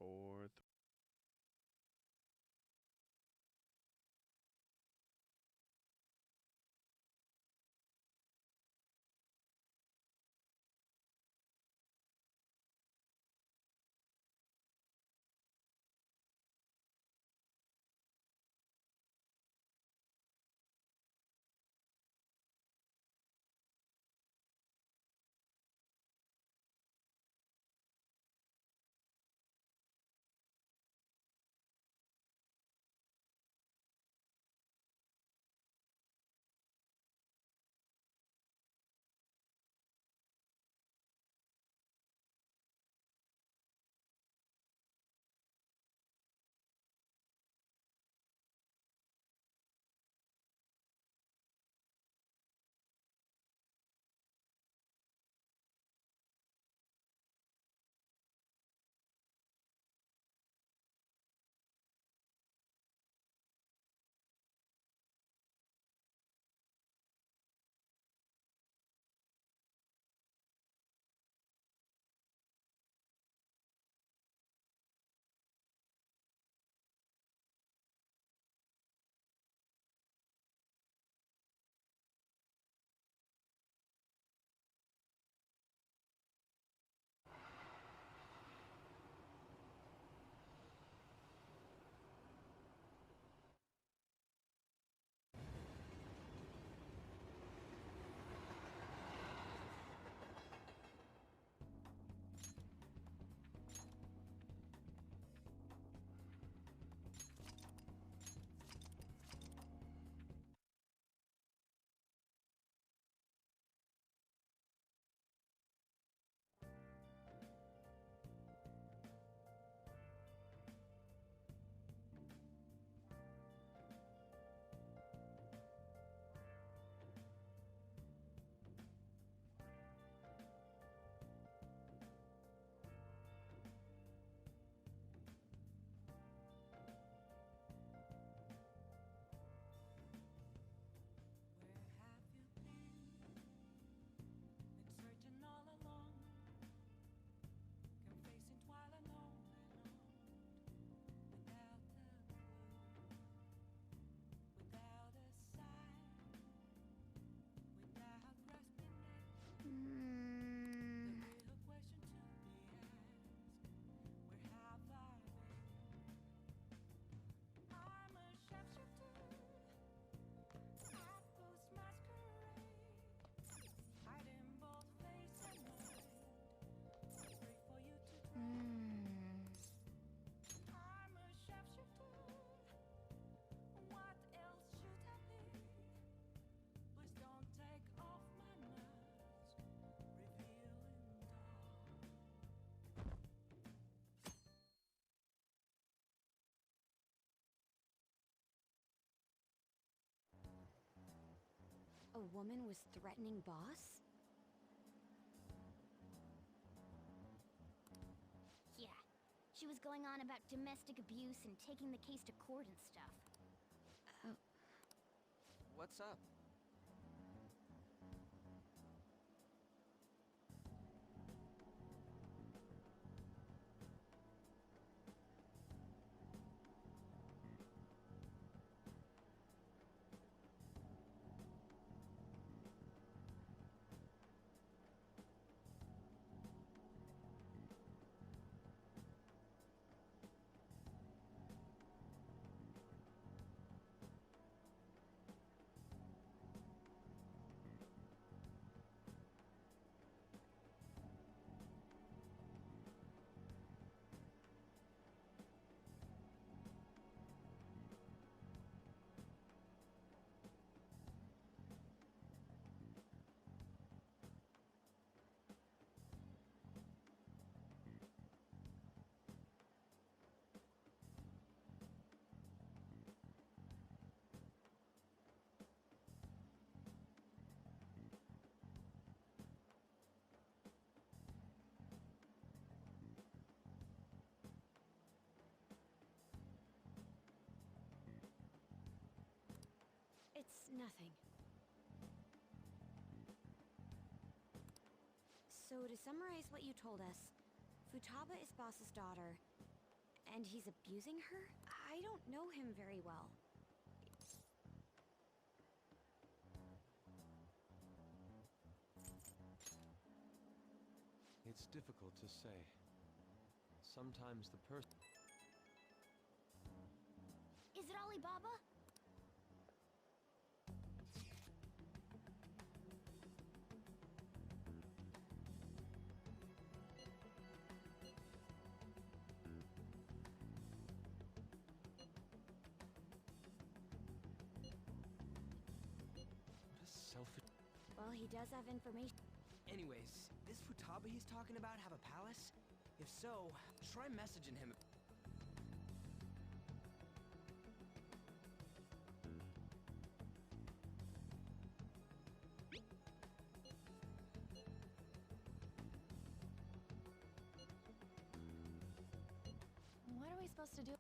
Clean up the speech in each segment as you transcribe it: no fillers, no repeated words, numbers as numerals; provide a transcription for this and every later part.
4. A woman was threatening Boss? Yeah. She was going on about domestic abuse and taking the case to court and stuff. What's up? It's nothing. So to summarize what you told us, Futaba is Boss's daughter, And he's abusing her? I don't know him very well. It's difficult to say. Sometimes the person... Is it Alibaba? Selfish... Well, he does have information. Anyways, this Futaba he's talking about have a palace? If so, try messaging him. What are we supposed to do?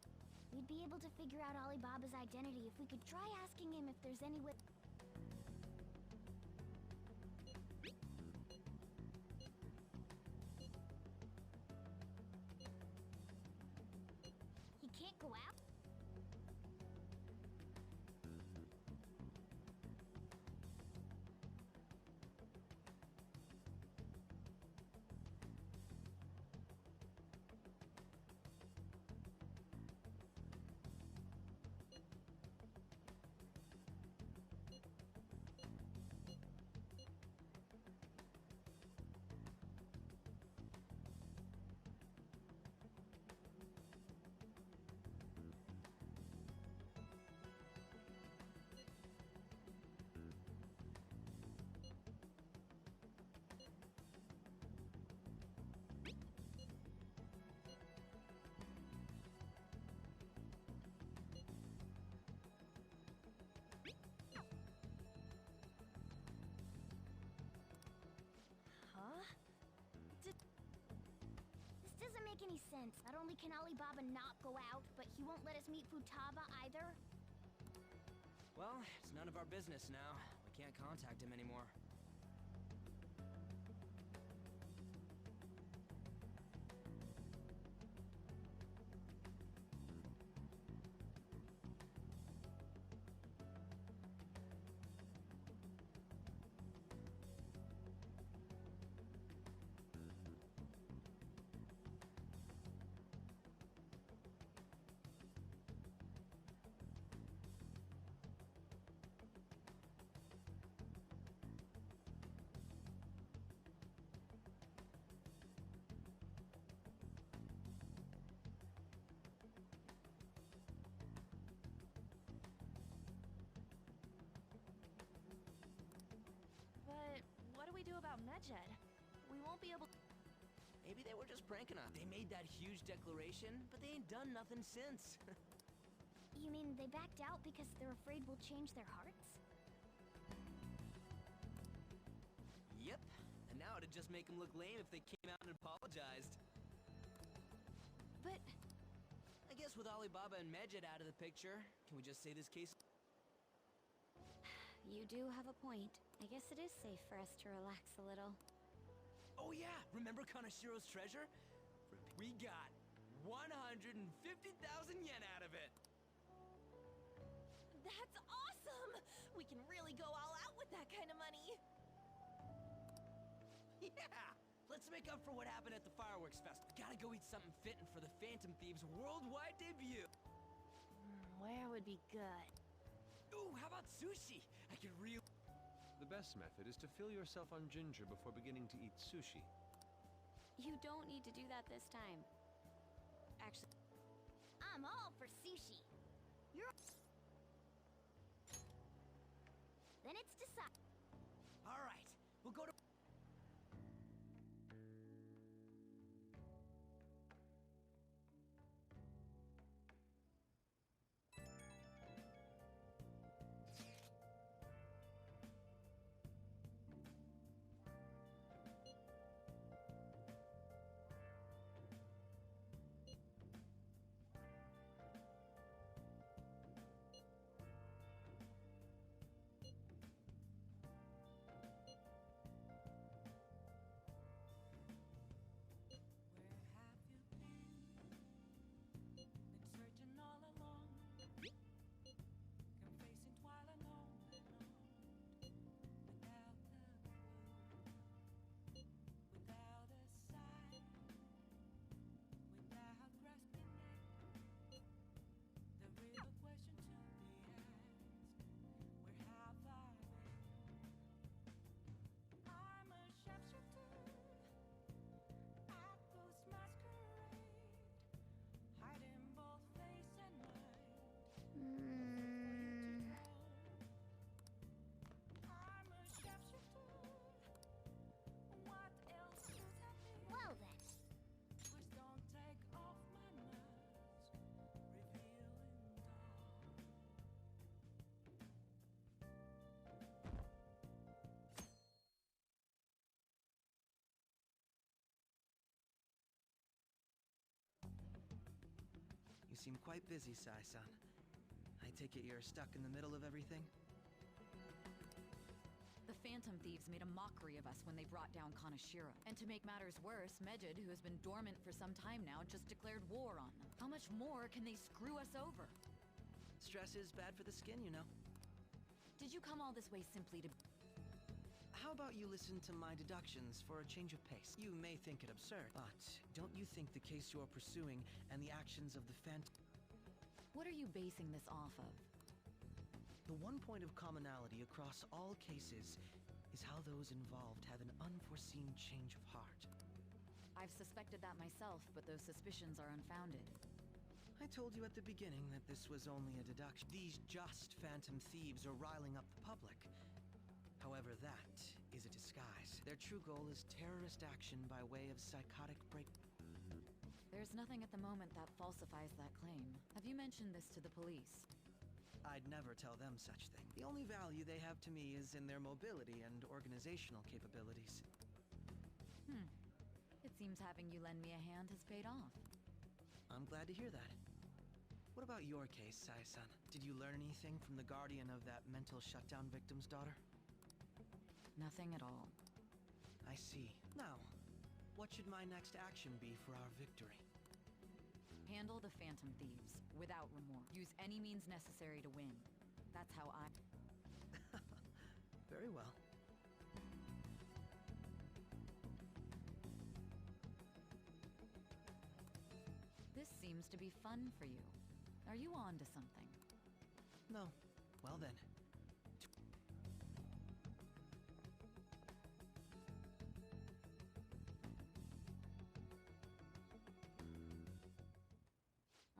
We'd be able to figure out Alibaba's identity if we could try asking him if there's any way. He can't go out? Huh? This doesn't make any sense. Not only can Alibaba not go out, but he won't let us meet Futaba either. Well, it's none of our business now. We can't contact him anymore. But what do we do about Medjed? We won't be able to... Maybe they were just pranking us. They made that huge declaration, but they ain't done nothing since. You mean they backed out because they're afraid we'll change their hearts? Yep. And now it'd just make them look lame if they came out and apologized. But I guess with Alibaba and Medjed out of the picture, can we just say this case... you do have a point. I guess it is safe for us to relax a little. Oh yeah, remember Kanashiro's treasure? We got 150,000 yen out of it! That's awesome! We can really go all out with that kind of money! Yeah! Let's make up for what happened at the fireworks fest. We gotta go eat something fitting for the Phantom Thieves' worldwide debut! Where would be good? Ooh, how about sushi? I could really... The best method is to fill yourself on ginger before beginning to eat sushi. You don't need to do that this time. Actually, I'm all for sushi. You're... Then it's decided. Alright, we'll go to... seem quite busy, Sai-san. I take it you're stuck in the middle of everything? The Phantom Thieves made a mockery of us when they brought down Kanashiro. And to make matters worse, Medjed, who has been dormant for some time now, just declared war on them. How much more can they screw us over? Stress is bad for the skin, you know. Did you come all this way simply to... How about you listen to my deductions for a change of pace? You may think it absurd, but don't you think the case you're pursuing and the actions of the Phantom... What are you basing this off of? The one point of commonality across all cases is how those involved have an unforeseen change of heart. I've suspected that myself, but those suspicions are unfounded. I told you at the beginning that this was only a deduction. These just Phantom Thieves are riling up the public. However, that is a disguise. Their true goal is terrorist action by way of psychotic break... There's nothing at the moment that falsifies that claim. Have you mentioned this to the police? I'd never tell them such thing. The only value they have to me is in their mobility and organizational capabilities. It seems having you lend me a hand has paid off. I'm glad to hear that. What about your case, Sai-san? Did you learn anything from the guardian of that mental shutdown victim's daughter? Nothing at all. I see. Now, what should my next action be for our victory? Handle the Phantom Thieves, without remorse. Use any means necessary to win. That's how I... Very well. This seems to be fun for you. Are you on to something? No. Well then.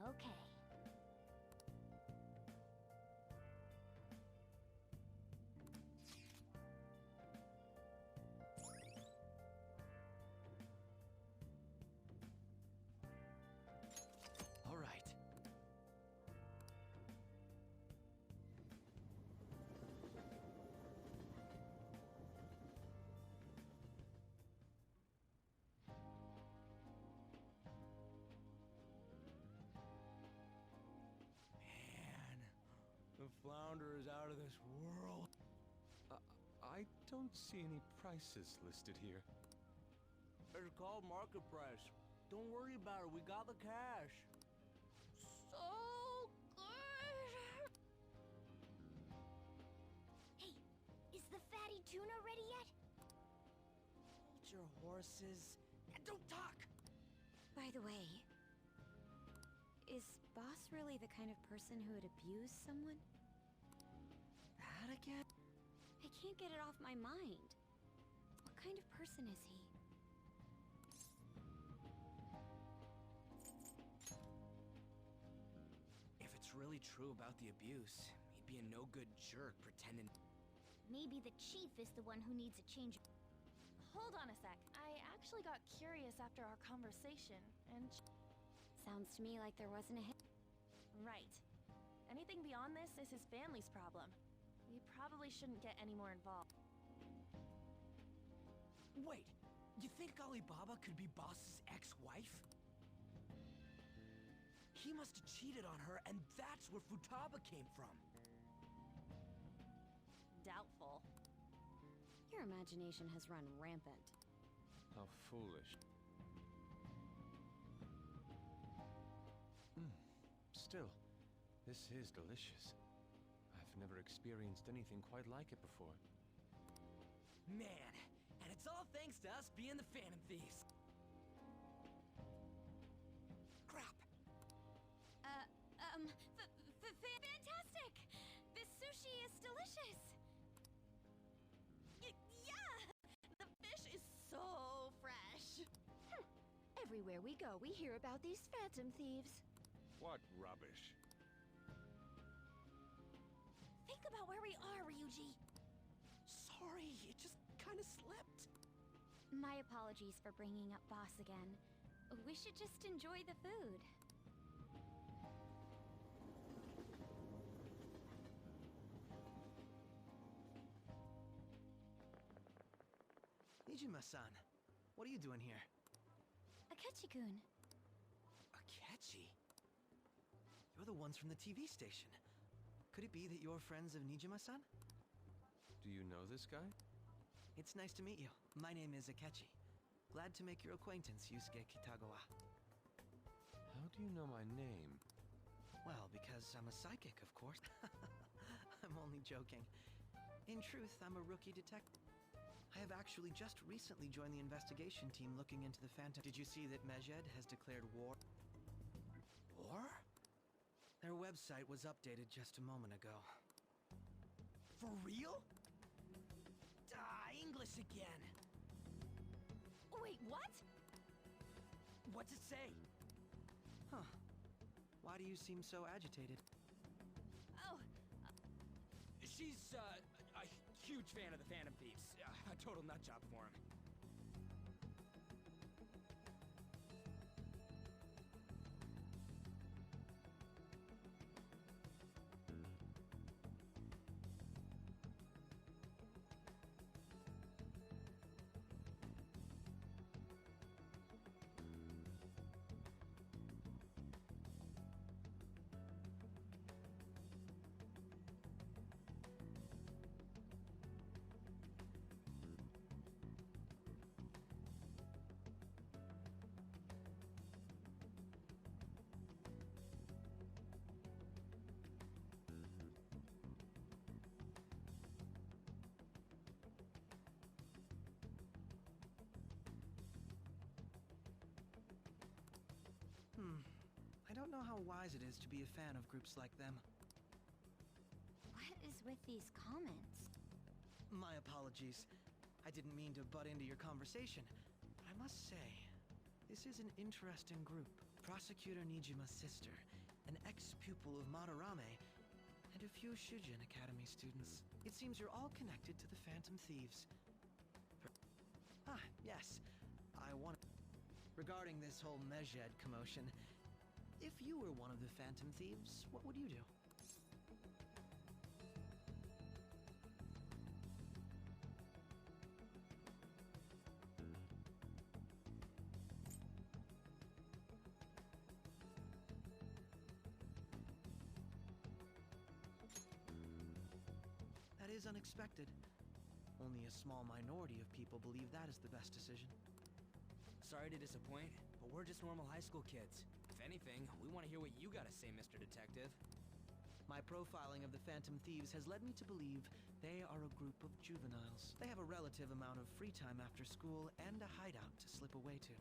Okay. All right. Man, the flounder is out of this world. I don't see any prices listed here. It's called market price. Don't worry about it. We got the cash. So good! Hey, is the fatty tuna ready yet? Hold your horses and don't talk. By the way, is Boss really the kind of person who would abuse someone? That again? I can't get it off my mind. What kind of person is he? If it's really true about the abuse, he'd be a no-good jerk pretending. Maybe the chief is the one who needs a change. Hold on a sec. I actually got curious after our conversation, and... Sounds to me like there wasn't a hit. Right. Anything beyond this is his family's problem. We probably shouldn't get any more involved. Wait, you think Alibaba could be Boss's ex-wife? He must have cheated on her, and that's where Futaba came from. Doubtful. Your imagination has run rampant. How foolish. Still, this is delicious. I've never experienced anything quite like it before. Man, and it's all thanks to us being the Phantom Thieves. Crap. Fantastic! This sushi is delicious! Yeah! The fish is so fresh! Everywhere we go, we hear about these Phantom Thieves. What rubbish. Think about where we are, Ryuji! Sorry, it just kind of slipped. My apologies for bringing up Boss again. We should just enjoy the food. Nijima-san, what are you doing here? Akechi-kun. Akechi? You're the ones from the TV station. Could it be that you're friends of Nijima-san? Do you know this guy? It's nice to meet you. My name is Akechi. Glad to make your acquaintance, Yusuke Kitagawa. How do you know my name? Well, because I'm a psychic, of course. I'm only joking. In truth, I'm a rookie detective. I have actually just recently joined the investigation team looking into the Phantom. Did you see that Mejed has declared war? War? Their website was updated just a moment ago. For real? English again. Wait, what? What's it say? Huh. Why do you seem so agitated? Oh, She's, a huge fan of the Phantom Thieves. A total nutjob for him. I don't know how wise it is to be a fan of groups like them. What is with these comments? My apologies. I didn't mean to butt into your conversation, but I must say, this is an interesting group. Prosecutor Nijima's sister, an ex-pupil of Madarame, and a few Shujin Academy students. It seems you're all connected to the Phantom Thieves. Yes. I want... Regarding this whole Mejed commotion, if you were one of the Phantom Thieves, what would you do? That is unexpected. Only a small minority of people believe that is the best decision. Sorry to disappoint, but we're just normal high school kids. If anything, we want to hear what you gotta say, Mr. Detective. My profiling of the Phantom Thieves has led me to believe they are a group of juveniles. They have a relative amount of free time after school and a hideout to slip away to.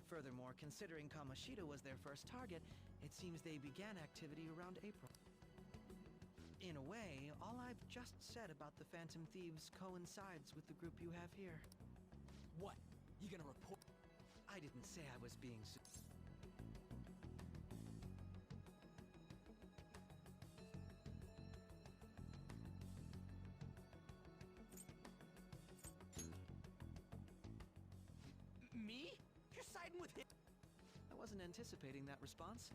Furthermore, considering Kamoshida was their first target, it seems they began activity around April. In a way, all I've just said about the Phantom Thieves coincides with the group you have here. What? You gonna report? I didn't say I was being Me? You're siding with him? I wasn't anticipating that response.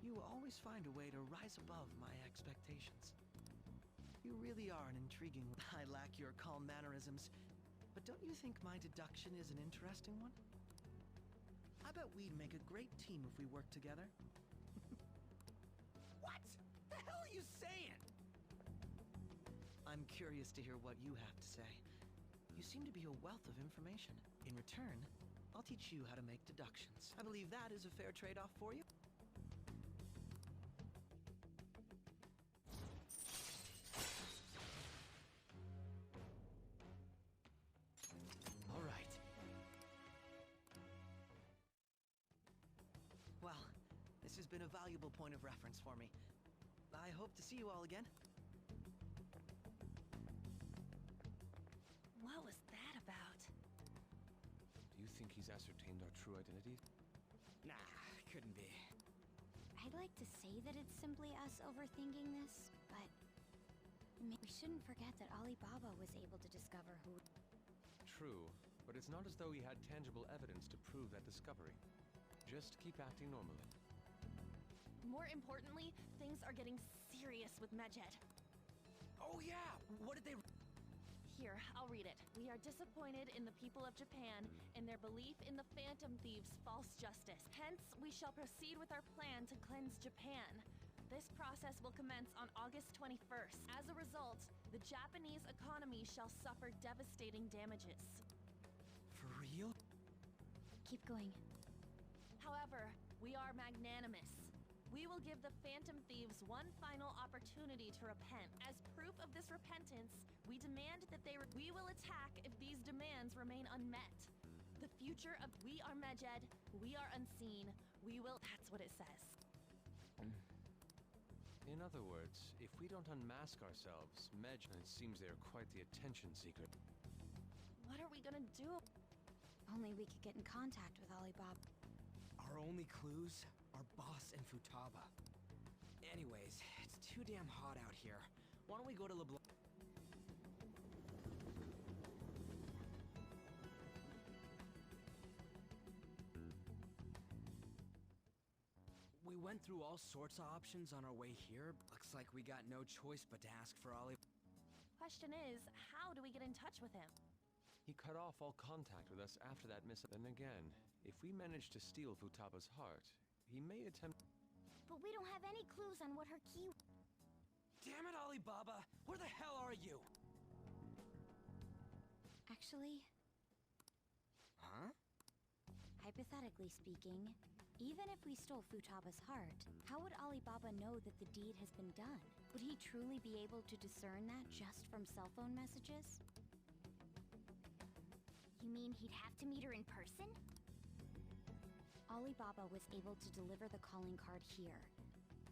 You always find a way to rise above my expectations. You really are an intriguing... I lack your calm mannerisms, but don't you think my deduction is an interesting one? I bet we'd make a great team if we worked together. What the hell are you saying? I'm curious to hear what you have to say. You seem to be a wealth of information. In return, I'll teach you how to make deductions. I believe that is a fair trade-off for you. All right. Well, this has been a valuable point of reference for me. I hope to see you all again. what was that about? Do you think he's ascertained our true identities? Nah, couldn't be. I'd like to say that it's simply us overthinking this, but maybe we shouldn't forget that Alibaba was able to discover who... True, but it's not as though he had tangible evidence to prove that discovery. Just keep acting normally. More importantly, things are getting serious with Medjed. Oh yeah! What did they... Here, I'll read it. We are disappointed in the people of Japan in their belief in the Phantom Thieves' false justice. Hence, we shall proceed with our plan to cleanse Japan. This process will commence on August 21st. As a result, the Japanese economy shall suffer devastating damages. For real? Keep going. However, we are magnanimous. We will give the Phantom Thieves one final opportunity to repent. As proof of this repentance, we demand that we will attack if these demands remain unmet. The future of we are Medjed, we are unseen, we will... That's what it says. In other words, if we don't unmask ourselves, it seems they are quite the attention seeker. What are we gonna do? Only we could get in contact with Alibaba. Our only clues are Boss and Futaba. Anyways, it's too damn hot out here. Why don't we go to LeBlanc? We went through all sorts of options on our way here. Looks like we got no choice but to ask for Ollie. Question is, how do we get in touch with him? He cut off all contact with us after that miss. Then again, if we manage to steal Futaba's heart, he may attempt... But we don't have any clues on what her key... Damn it, Alibaba! Where the hell are you? Actually, Huh? hypothetically speaking, even if we stole Futaba's heart, how would Alibaba know that the deed has been done? Would he truly be able to discern that just from cell phone messages? You mean he'd have to meet her in person? Alibaba was able to deliver the calling card here.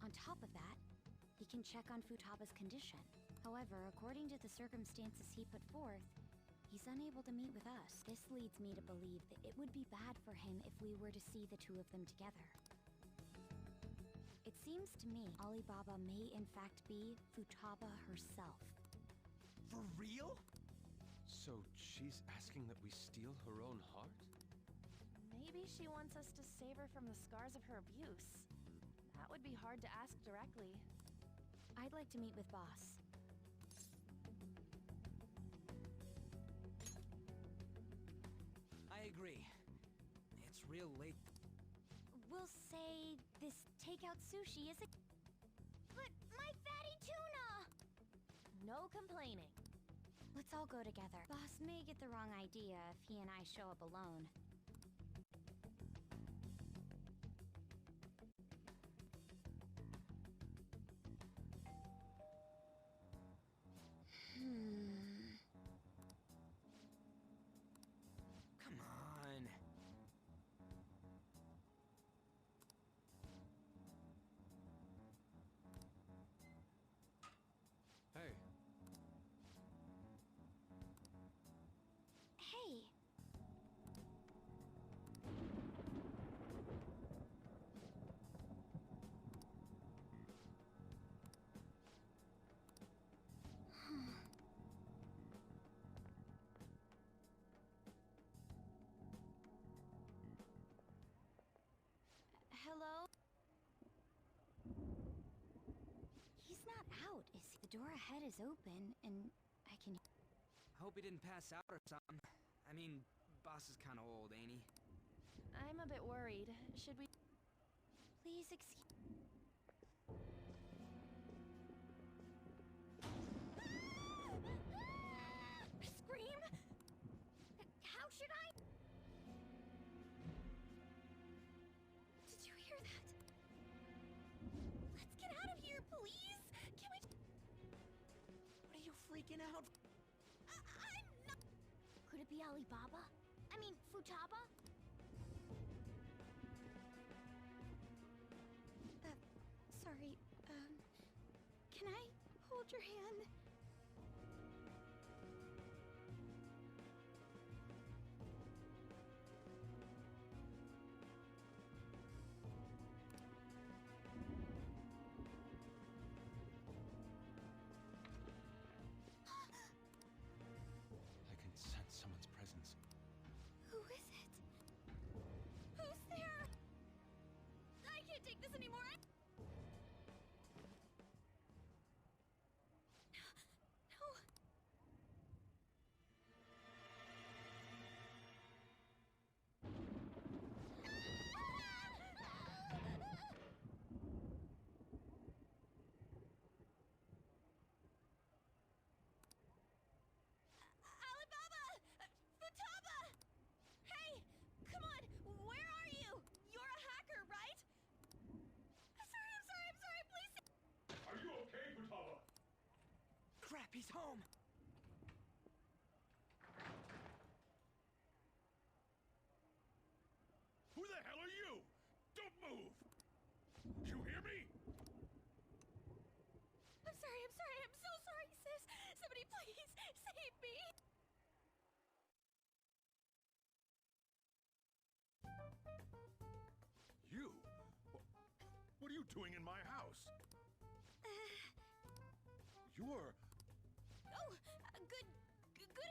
On top of that, he can check on Futaba's condition. However, according to the circumstances he put forth, he's unable to meet with us. This leads me to believe that it would be bad for him if we were to see the two of them together. It seems to me Alibaba may in fact be Futaba herself. For real? So she's asking that we steal her own heart? Maybe she wants us to save her from the scars of her abuse. That would be hard to ask directly. I'd like to meet with Boss. I agree. It's real late. We'll say this takeout sushi isn't... But my fatty tuna! No complaining. Let's all go together. Boss may get the wrong idea if he and I show up alone. Come on. Hey, Hey! Hello? He's not out, is he? The door ahead is open, and I can... Hope he didn't pass out or something. I mean, Boss is kinda old, ain't he? I'm a bit worried. Should we... Please excuse... Scream? How should I? Did you hear that? Let's get out of here, please! Can we... What are you freaking out? I'm not... Could it be Alibaba? I mean, Futaba? Sorry, can I hold your hand? He's home! Who the hell are you? Don't move! You hear me? I'm sorry, I'm so sorry, sis! Somebody please, save me! You? What are you doing in my house? You're... Oh, good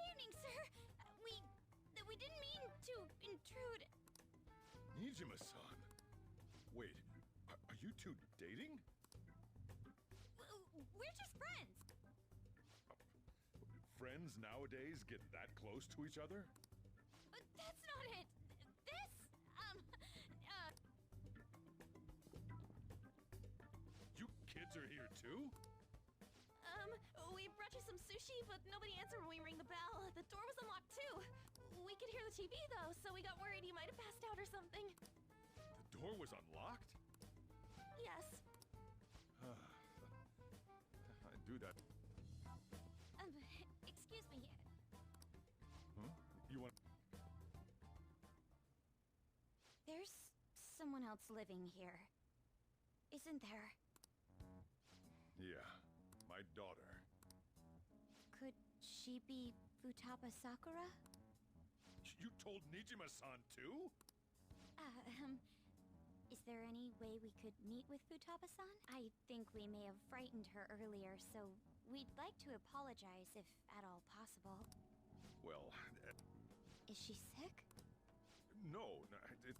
evening, sir. We didn't mean to intrude. Nijima-san. Wait, are you two dating? We're just friends. Friends nowadays get that close to each other? But that's not it. This, You kids are here too? We brought you some sushi, but nobody answered when we rang the bell. The door was unlocked too. We could hear the TV though, so we got worried you might have passed out or something. The door was unlocked? Yes. I do that. excuse me. Huh? You want... There's someone else living here. Isn't there? Yeah, my daughter. Could she be Futaba Sakura? You told Nijima-san too? Is there any way we could meet with Futaba-san? I think we may have frightened her earlier, so we'd like to apologize if at all possible. Well, Is she sick? no, I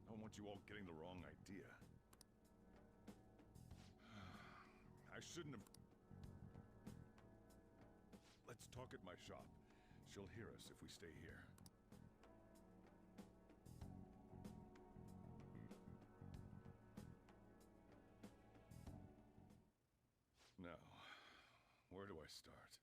don't want you all getting the wrong idea. I shouldn't have... Let's talk at my shop. She'll hear us if we stay here. Now, where do I start?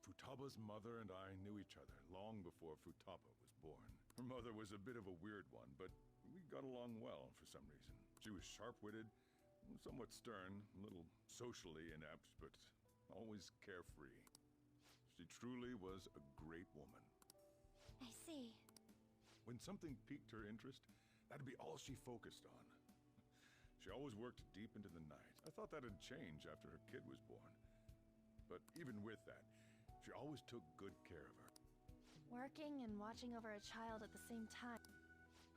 Futaba's mother and I knew each other long before Futaba was born. Her mother was a bit of a weird one, but we got along well for some reason. She was sharp-witted, somewhat stern, a little socially inept, but always carefree. She truly was a great woman. I see. When something piqued her interest, that'd be all she focused on. She always worked deep into the night. I thought that'd change after her kid was born. But even with that, she always took good care of her. Working and watching over a child at the same time.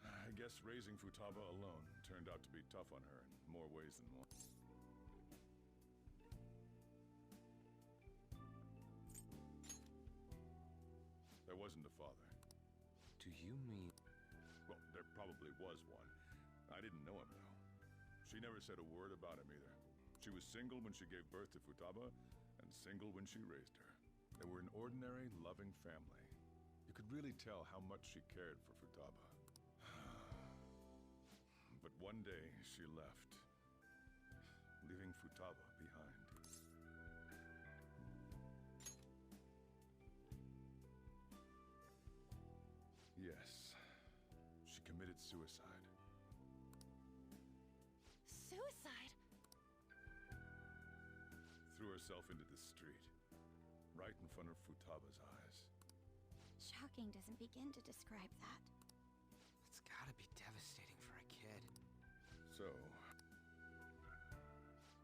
I guess raising Futaba alone turned out to be tough on her in more ways than one. There wasn't a father. Do you mean... Well, there probably was one. I didn't know him, though. She never said a word about him either. She was single when she gave birth to Futaba, and single when she raised her. They were an ordinary, loving family. You could really tell how much she cared for Futaba. But one day, she left, leaving Futaba behind. Yes, she committed suicide. Suicide? Threw herself into the street, right in front of Futaba's eyes. Shocking doesn't begin to describe that. It's gotta be devastating for a kid. So...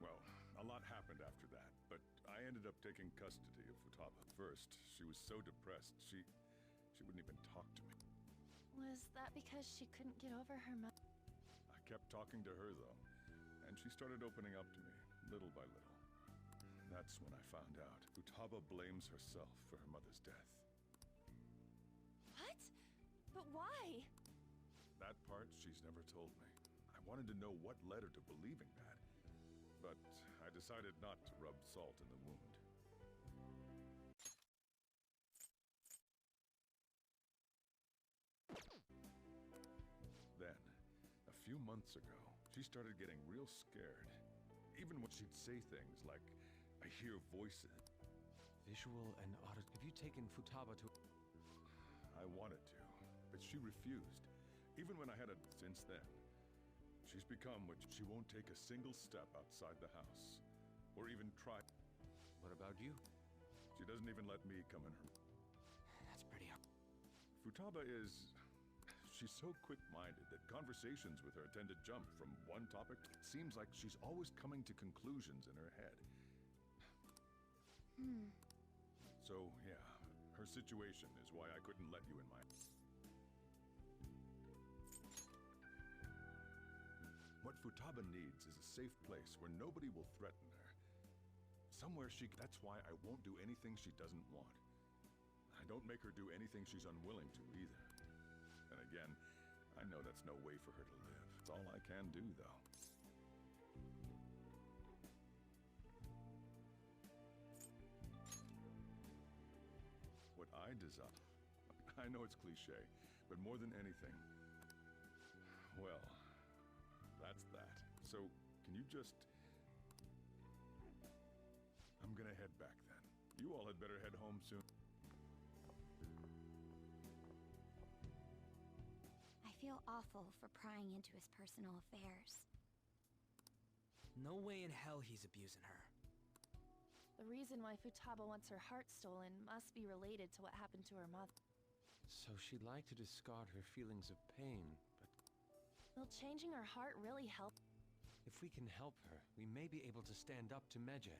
Well, a lot happened after that, but I ended up taking custody of Futaba. First, she was so depressed, she wouldn't even talk to me. Was that because she couldn't get over her I kept talking to her, though, and she started opening up to me, little by little. That's when I found out. Futaba blames herself for her mother's death. What? But why? That part she's never told me. I wanted to know what led her to believing that, but I decided not to rub salt in the wound. Then, a few months ago, she started getting real scared. Even when she'd say things like, I hear voices. Visual and audit... Have you taken Futaba to... I wanted to, but she refused. Even when I had a... Since then, She's become what she won't take a single step outside the house. Or even try. What about you? She doesn't even let me come in her. That's pretty hard. Futaba is... She's so quick-minded that conversations with her tend to jump from one topic. Seems like she's always coming to conclusions in her head. So, yeah, her situation is why I couldn't let you in my... What Futaba needs is a safe place where nobody will threaten her. Somewhere she... That's why I won't do anything she doesn't want. I don't make her do anything she's unwilling to either. And again, I know that's no way for her to live. It's all I can do, though. What I desire... I know it's cliché, but more than anything... Well, that's that. So, can you just... I'm gonna head back then. You all had better head home soon. I feel awful for prying into his personal affairs. No way in hell he's abusing her. The reason why Futaba wants her heart stolen must be related to what happened to her mother. So she'd like to discard her feelings of pain, but Will changing her heart really help? if we can help her, we may be able to stand up to Medjed.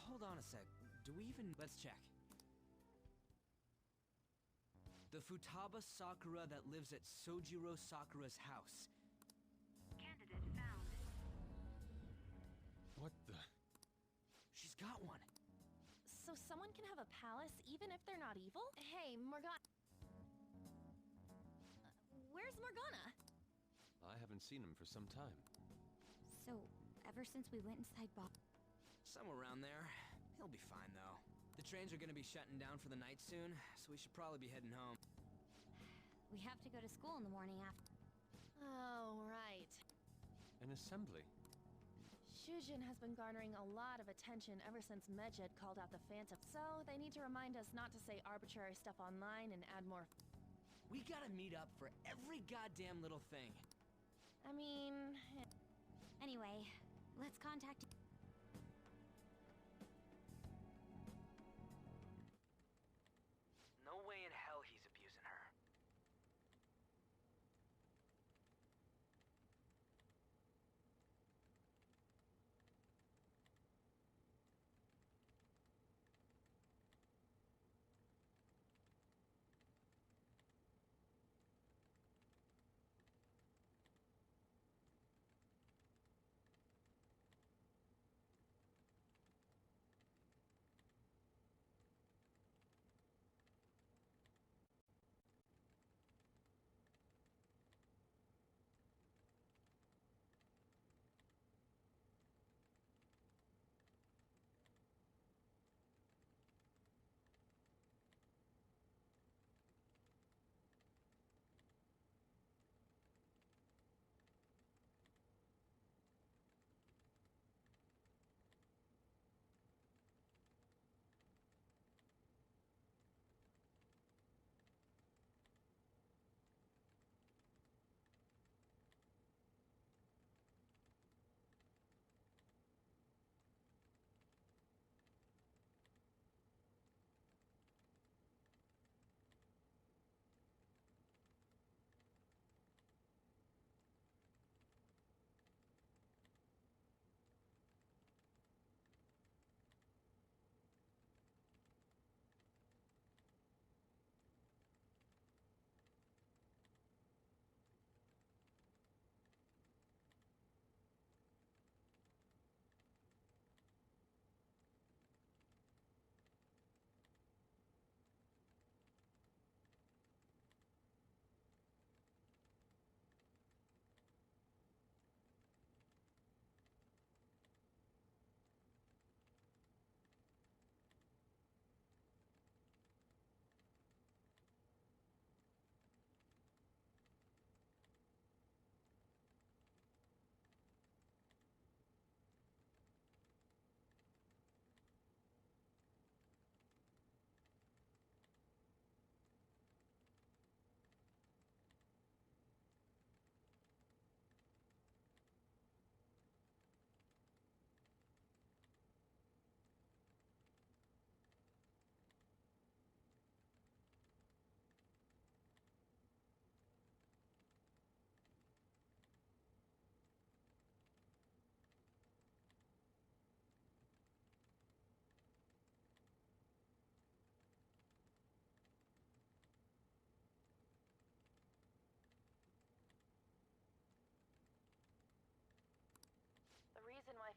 Hold on a sec. Do we even... Let's check. The Futaba Sakura that lives at Sojiro Sakura's house. Candidate found. What the... She's got one. So someone can have a palace even if they're not evil? Hey, Morgana. Where's Morgana? I haven't seen him for some time. So, ever since we went inside Bob... Somewhere around there. He'll be fine, though. The trains are gonna be shutting down for the night soon, so we should probably be heading home. We have to go to school in the morning after... Oh, right. An assembly. Shujin has been garnering a lot of attention ever since Medjed called out the Phantom, so they need to remind us not to say arbitrary stuff online and add more. We gotta meet up for every goddamn little thing. I mean... Anyway, let's contact... No way in hell he's abusing her.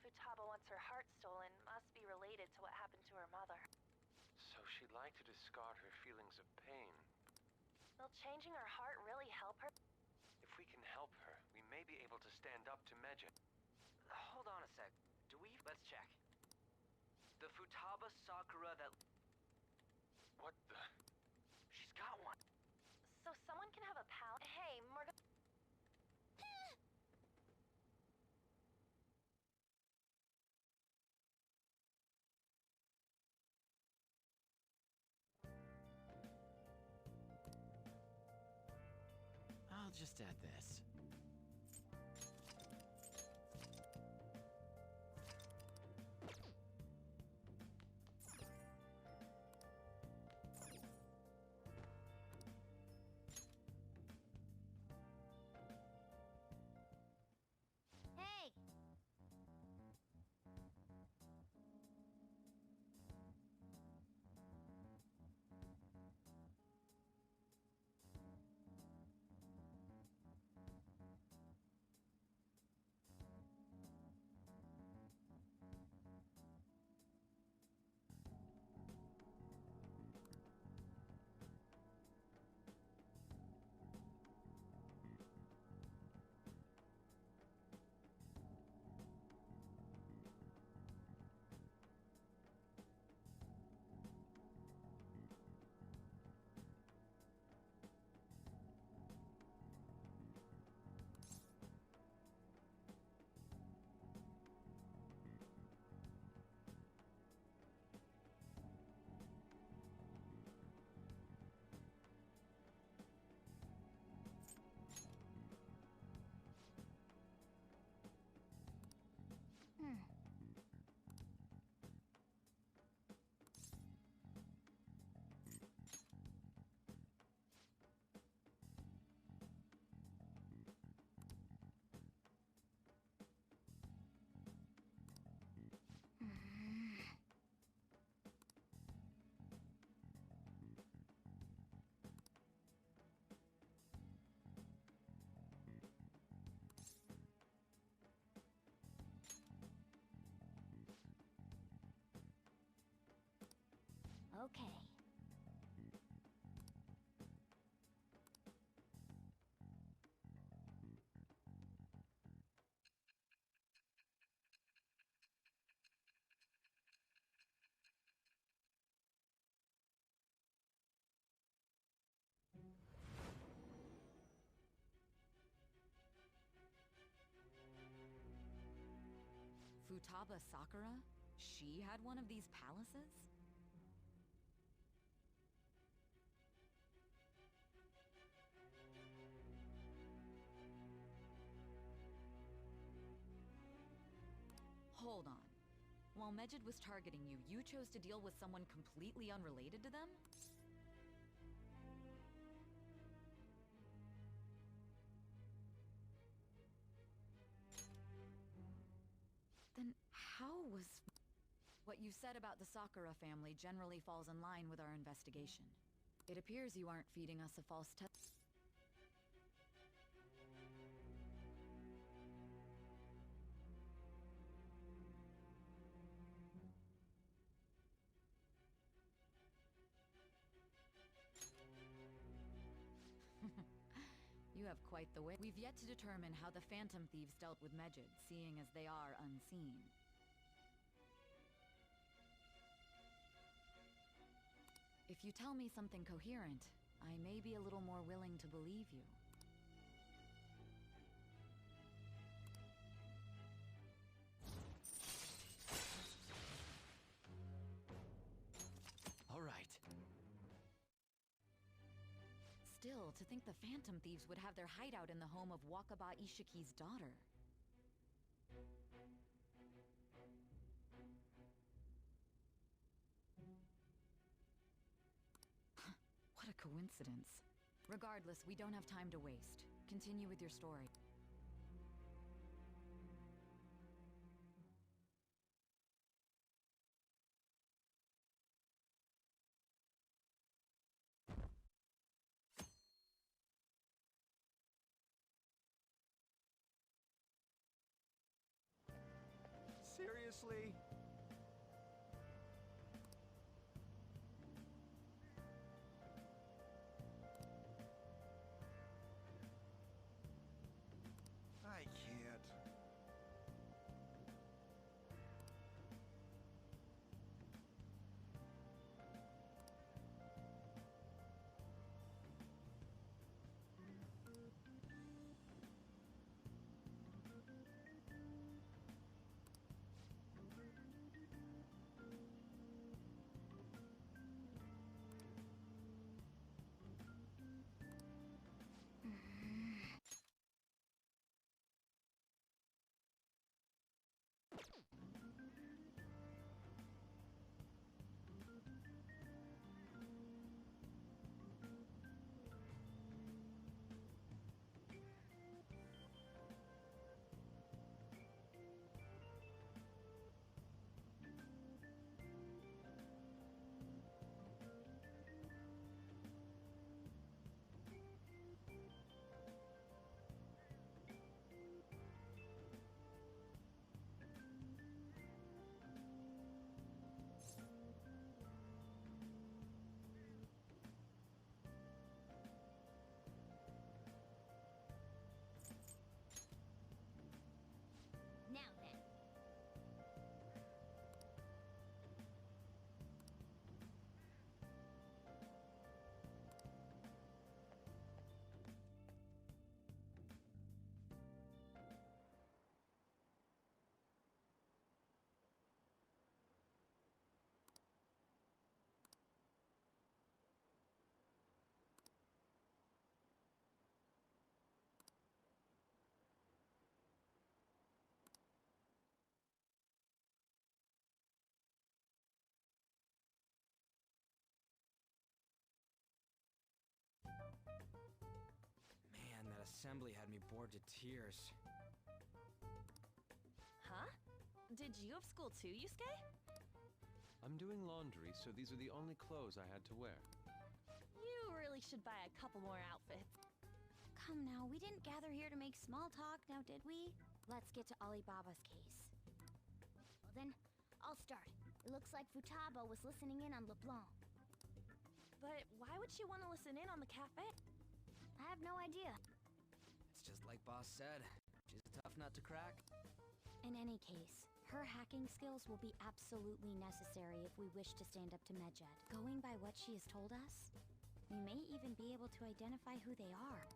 Futaba wants her heart stolen must be related to what happened to her mother. So she'd like to discard her feelings of pain. Will changing her heart really help her? If we can help her, we may be able to stand up to Medjed. Hold on a sec. Let's check. The Futaba Sakura that... What the? She's got one. So someone can have a pal. Hey, Morgan. I'll just add this. Hey! Okay. Futaba Sakura? She had one of these palaces? Hold on. While Medjed was targeting you, you chose to deal with someone completely unrelated to them? Then how was... What you said about the Sakura family generally falls in line with our investigation. It appears you aren't feeding us a false test. You have quite the way. We've yet to determine how the Phantom Thieves dealt with Medjed, seeing as they are unseen. If you tell me something coherent, I may be a little more willing to believe you. All right. Still, to think the Phantom Thieves would have their hideout in the home of Wakaba Ishiki's daughter. What a coincidence. Regardless, we don't have time to waste. Continue with your story. closely. I can't. Now then. Man, that assembly had me bored to tears. Huh? Did you have school too, Yusuke? I'm doing laundry, so these are the only clothes I had to wear. You really should buy a couple more outfits. Come now, we didn't gather here to make small talk, now did we? Let's get to Alibaba's case. Well then, I'll start. It looks like Futaba was listening in on LeBlanc. But why would she want to listen in on the cafe? I have no idea. It's just like Boss said. She's a tough nut to crack. In any case, her hacking skills will be absolutely necessary if we wish to stand up to Medjed. Going by what she has told us, we may even be able to identify who they are.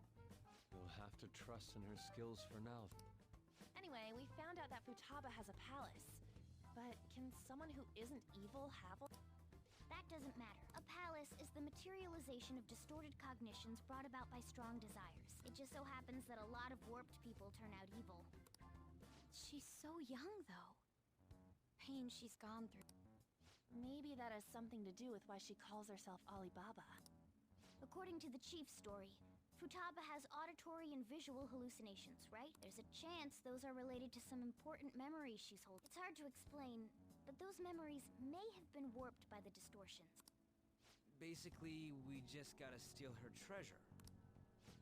You'll have to trust in her skills for now. Anyway, we found out that Futaba has a palace. But can someone who isn't evil have one? That doesn't matter. A palace is the materialization of distorted cognitions brought about by strong desires. It just so happens that a lot of warped people turn out evil. She's so young, though. Pain she's gone through. Maybe that has something to do with why she calls herself Alibaba. According to the chief's story, Futaba has auditory and visual hallucinations, right? There's a chance those are related to some important memories she's holding. It's hard to explain, but those memories may have been warped by the distortions. Basically, we just gotta steal her treasure.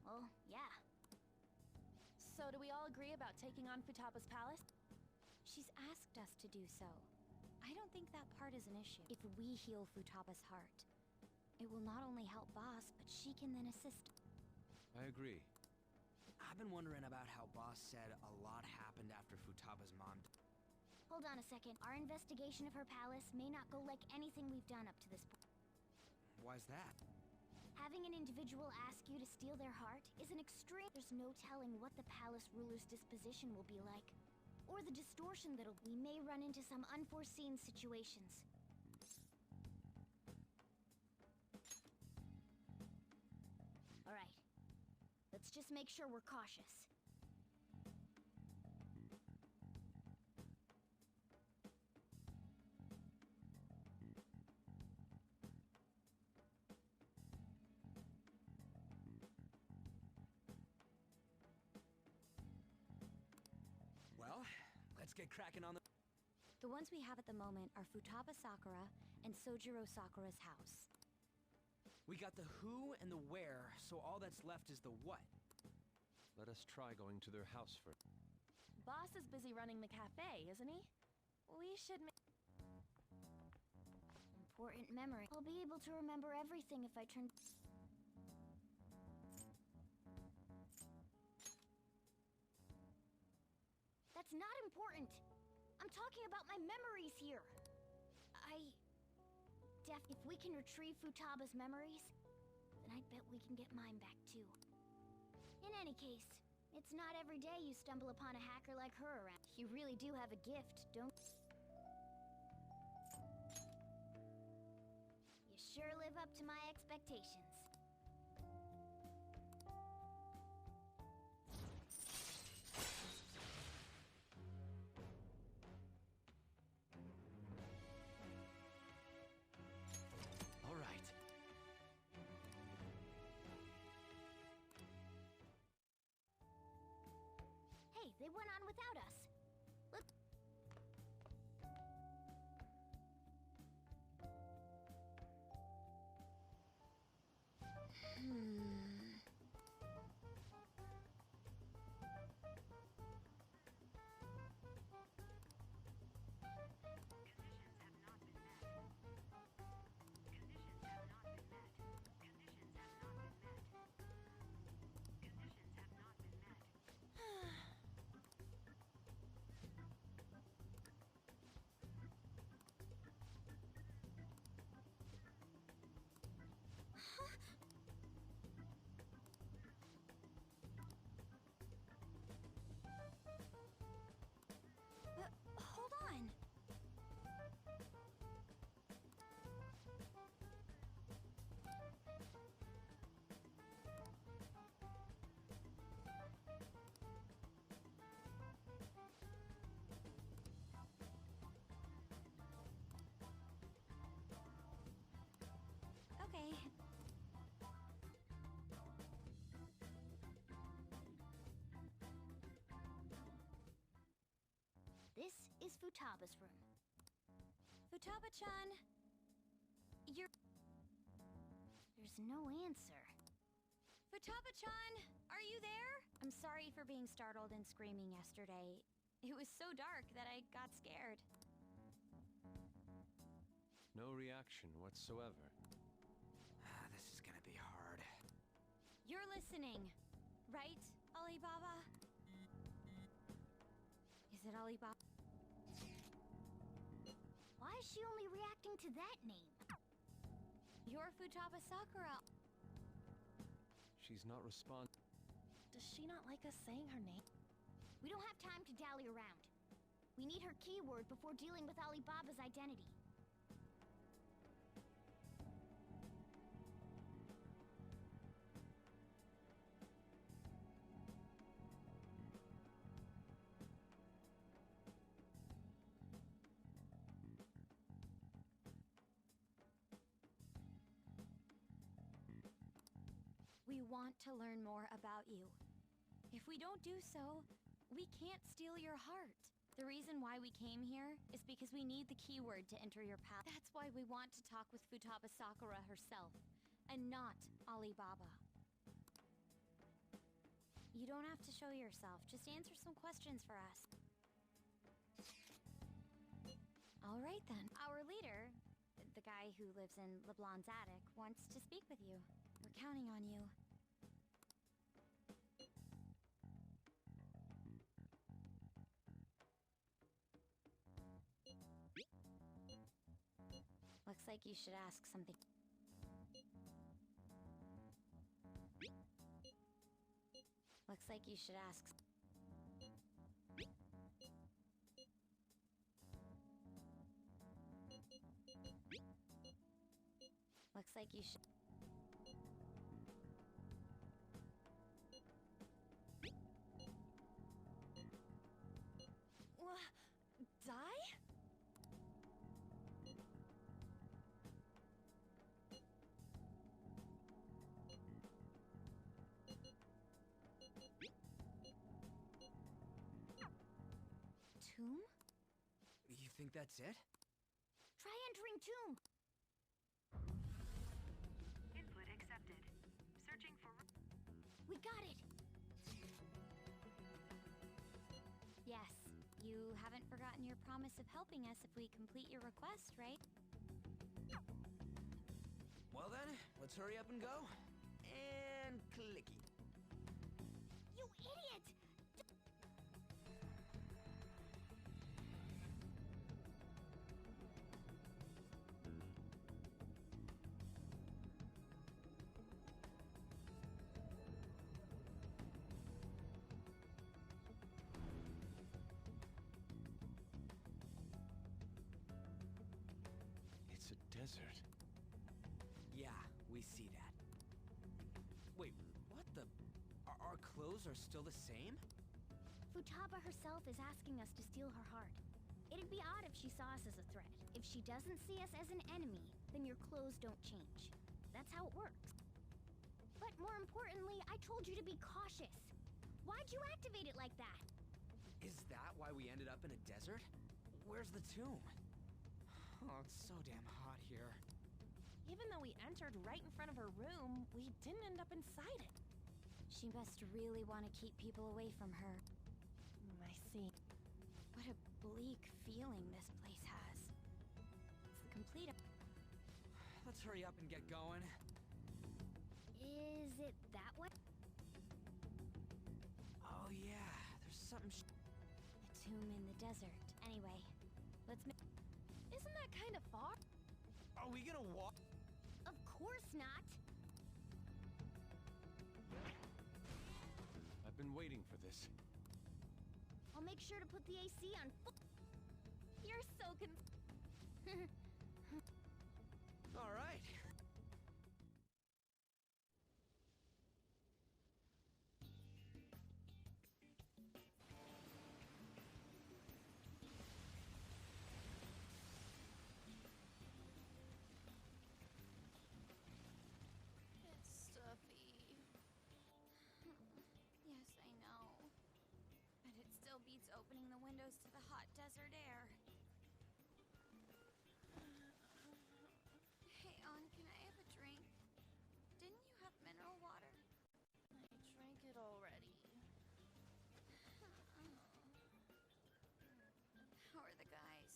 Well, yeah. So do we all agree about taking on Futaba's palace? She's asked us to do so. I don't think that part is an issue. If we heal Futaba's heart, it will not only help Boss, but she can then assist. I agree. I've been wondering about how Boss said a lot happened after Futaba's mom. Hold on a second. Our investigation of her palace may not go like anything we've done up to this point. Why's that? Having an individual ask you to steal their heart is an extreme. There's no telling what the palace ruler's disposition will be like. Or the distortion that'll... We may run into some unforeseen situations. Alright. Let's just make sure we're cautious. Well, let's get cracking on the... The ones we have at the moment are Futaba Sakura and Sojiro Sakura's house. We got the who and the where, so all that's left is the what. Let us try going to their house first. Boss is busy running the cafe, isn't he? We should Important memory. I'll be able to remember everything if I turn... That's not important. I'm talking about my memories here. If we can retrieve Futaba's memories, then I'd bet we can get mine back too. In any case, it's not every day you stumble upon a hacker like her around. You really do have a gift, don't you? You sure live up to my expectations. All right. Hey, they went on without us. Look. Hold on. Okay. This is Futaba's room. Futaba-chan! There's no answer. Futaba-chan! Are you there? I'm sorry for being startled and screaming yesterday. It was so dark that I got scared. No reaction whatsoever. This is gonna be hard. You're listening, right, Alibaba? Is it Alibaba? Why is she only reacting to that name? You're Futaba Sakura. She's not responding. Does she not like us saying her name? We don't have time to dally around. We need her keyword before dealing with Alibaba's identity. We want to learn more about you. If we don't do so, we can't steal your heart. The reason why we came here is because we need the keyword to enter your path. That's why we want to talk with Futaba Sakura herself, and not Alibaba. You don't have to show yourself, just answer some questions for us. All right then. Our leader, the guy who lives in LeBlanc's attic, wants to speak with you. We're counting on you. Looks like you should ask something. Looks like you should ask. Looks like you should. Die? Tomb? You think that's it? Try entering tomb. Input accepted. Searching for... We got it. Yes, you You haven't forgotten your promise of helping us if we complete your request, right? Well then, let's hurry up and go. And clicky. You idiot! It's a desert. Yeah, we see that. Wait, what the? Our clothes are still the same? Futaba herself is asking us to steal her heart. It'd be odd if she saw us as a threat. If she doesn't see us as an enemy, then your clothes don't change. That's how it works. But more importantly, I told you to be cautious. Why'd you activate it like that? Is that why we ended up in a desert? Where's the tomb? Oh, it's so damn hot here. Even though we entered right in front of her room, we didn't end up inside it. She must really want to keep people away from her. I see. What a bleak feeling this place has. It's the complete... Let's hurry up and get going. Is it that way? Oh yeah, there's something A tomb in the desert. Anyway, let's make... Isn't that kind of far? Are we gonna walk? Of course not. I've been waiting for this. I'll make sure to put the AC on full. You're so All right. It's stuffy. Yes, I know. But it still beats opening the windows to the hot desert air. Hey, On, can I have a drink? Didn't you have mineral water? I drank it already. How are the guys?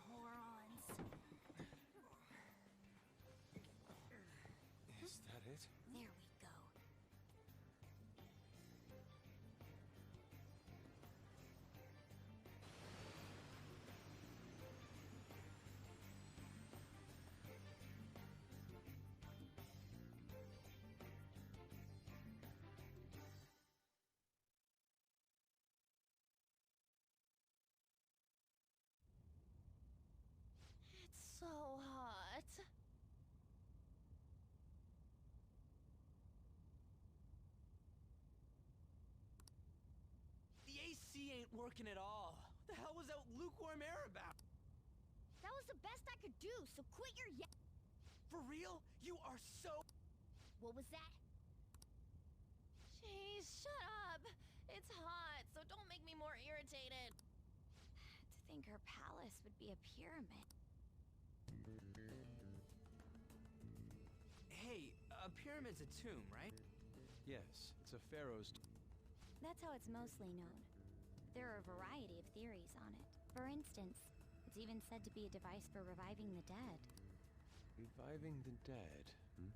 Morons. Is that it? There we go. It's so hot. The AC ain't working at all. What the hell was that lukewarm air about? That was the best I could do, so quit your For real? You are so... What was that? Jeez, shut up. It's hot, so don't make me more irritated. To think her palace would be a pyramid. Hey, a pyramid's a tomb, right? Yes, it's a pharaoh's That's how it's mostly known. There are a variety of theories on it. For instance, it's even said to be a device for reviving the dead. Reviving the dead, hmm?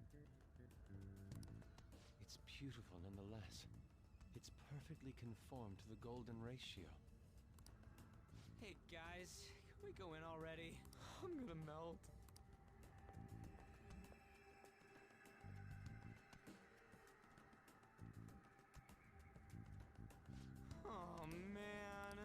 It's beautiful nonetheless. It's perfectly conformed to the golden ratio. Hey, guys, can we go in already? I'm gonna melt. Oh, man.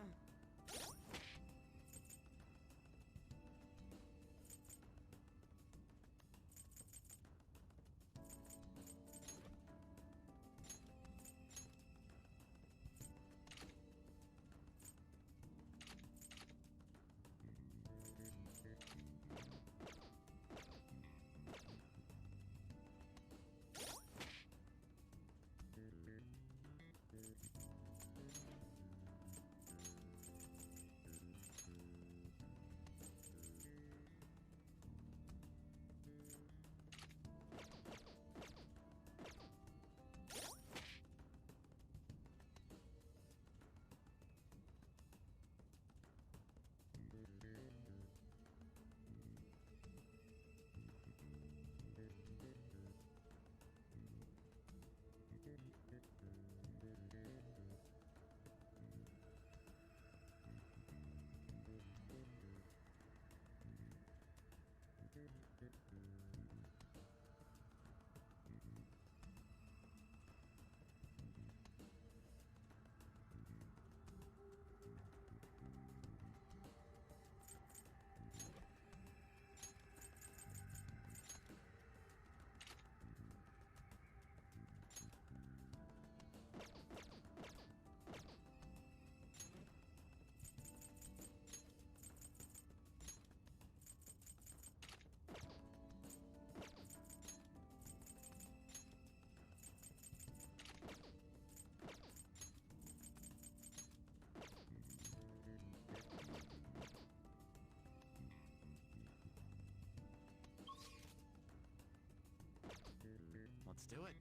do it.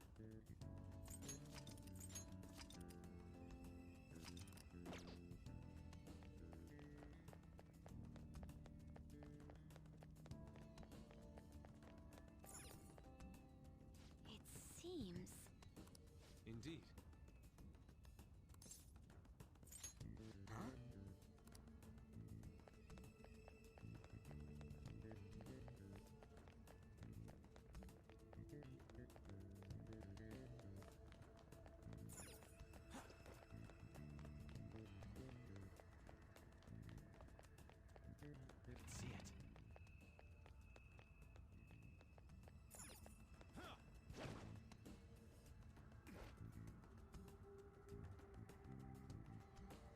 It seems... Indeed. Huh? I can see it.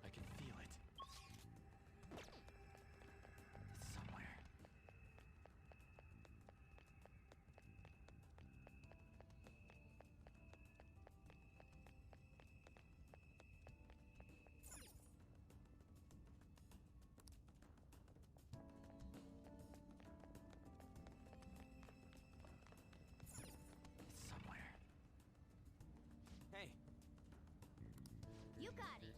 I can feel it. It's somewhere. It's somewhere. Hey, You got it.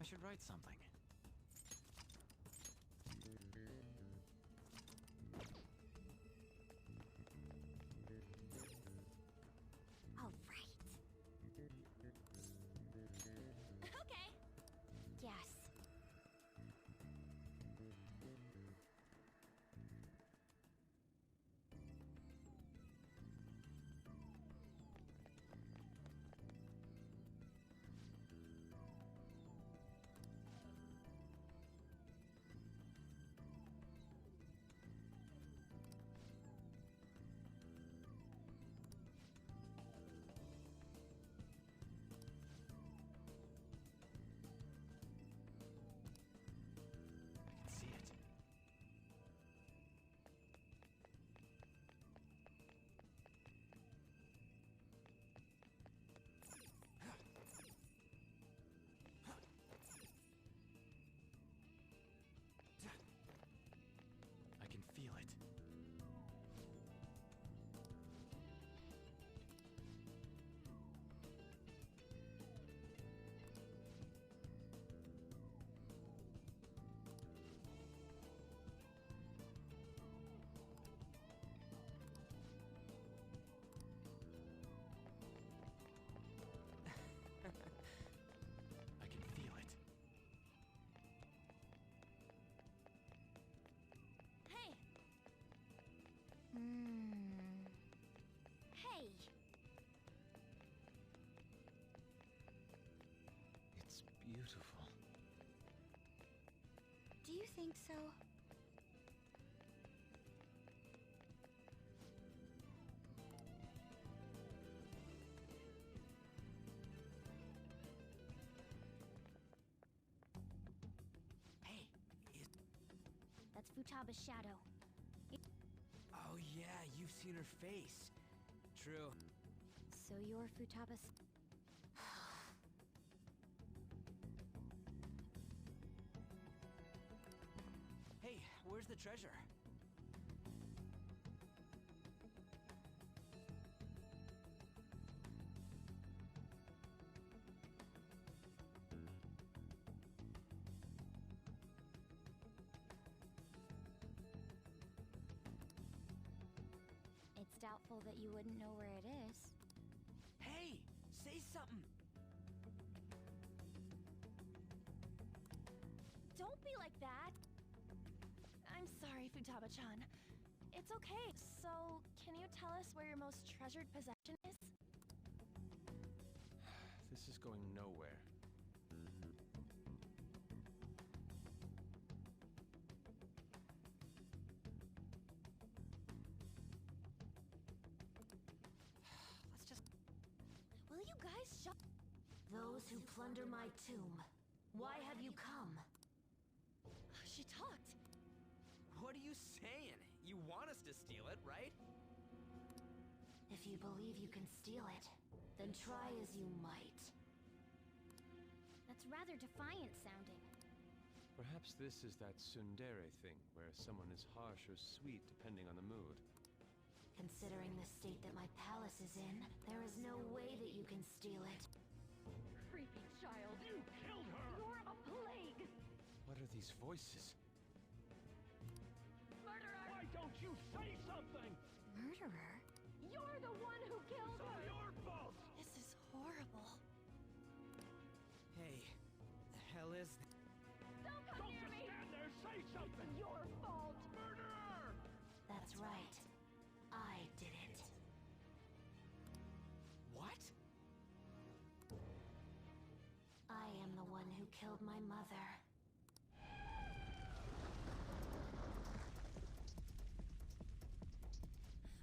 I should write something. All right. Okay. Yes. I can see it. I can feel it. I can feel it. Hey. Hmm. Hey. It's beautiful. Do you you think so? Hey, That's Futaba's shadow. oh yeah, you've seen her face. True. So you're Futaba's... Hey, where's the treasure? It's doubtful that you wouldn't know where it is. Hey, say something. Don't be like that! I'm sorry, Futaba-chan. It's okay. So, can you tell us where your most treasured possession is? This is going nowhere. Let's just... Will you guys shut... Those who plunder my tomb, why have you come? She talked. What are you saying? You want us to steal it, right? If you believe you can steal it, then try as you might. That's rather defiant sounding. Perhaps this is that tsundere thing, where someone is harsh or sweet depending on the mood. Considering the state that my palace is in, there is no way that you can steal it. Creepy child. You killed her! You're a plague! What are these voices? Murderer! Why don't you say something? Murderer? You're the one who killed It's all her! your fault! This is horrible. Hey, the hell is... Don't come Don't near just me! stand there, say something! It's your fault! Murderer! That's right. I did it. What? I am the one who killed my mother.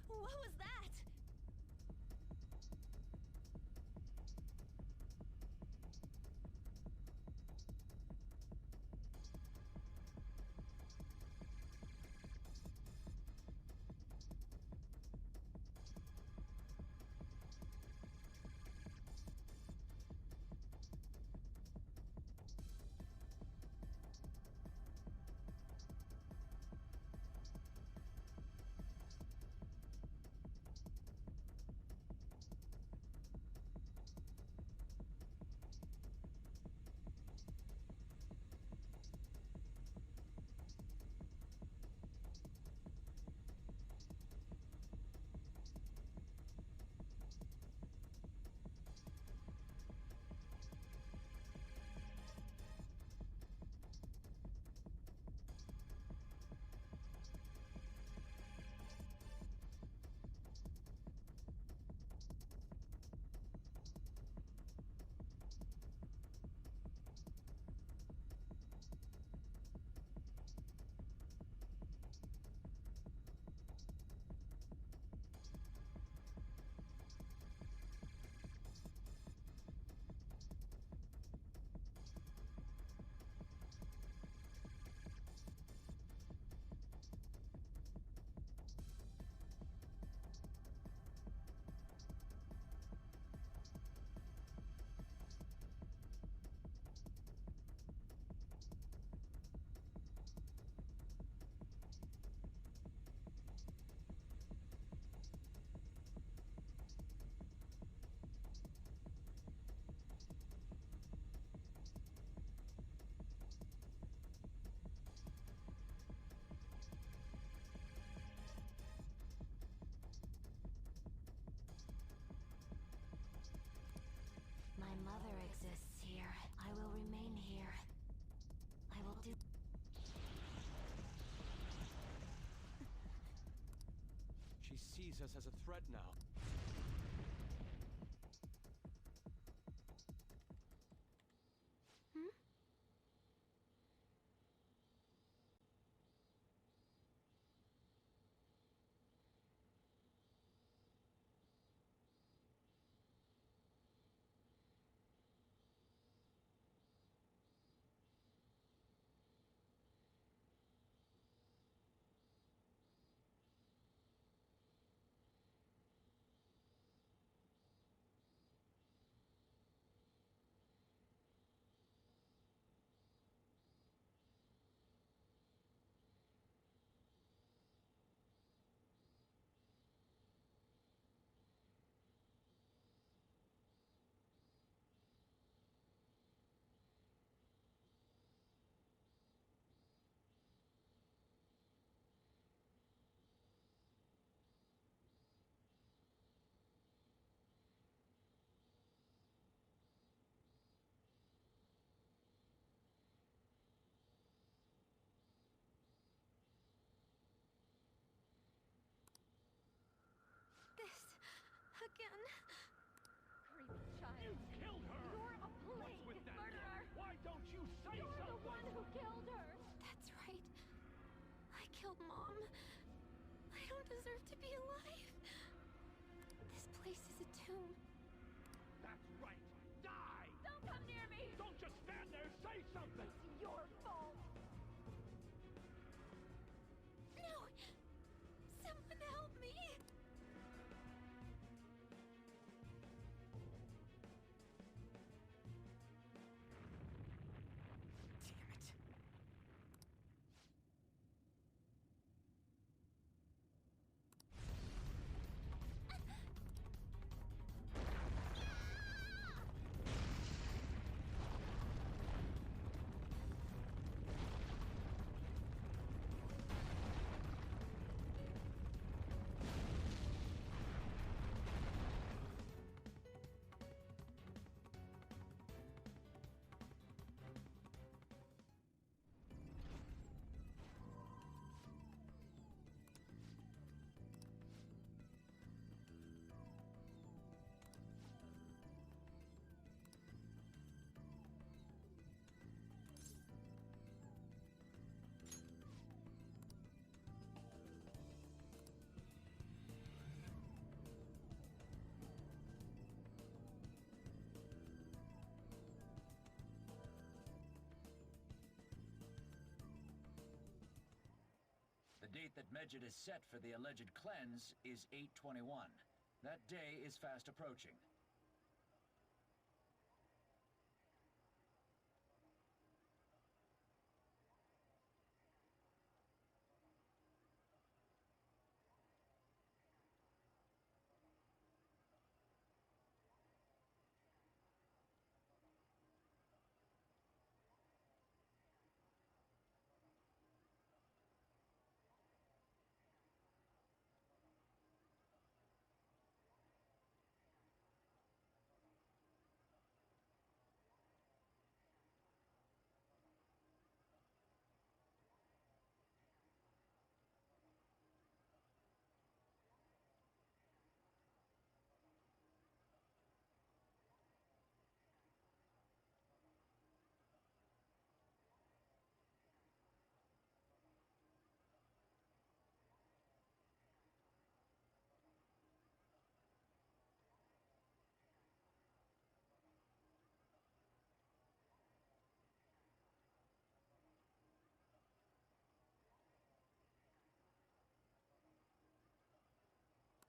What was that? My mother exists here. I will remain here. I will do... She sees us as a threat now. again. Creepy child. You killed her! You're a What's plague with that murderer. look? Why don't you say You're the something? one who killed her. That's right. I killed Mom. I don't deserve to be alive. This place is a tomb. That's right. Die! Don't come near me! Don't just stand there. Say something. It's your fault. No! Someone help me! Damn it. The date that Medjed is set for the alleged cleanse is 8/21. That day is fast approaching.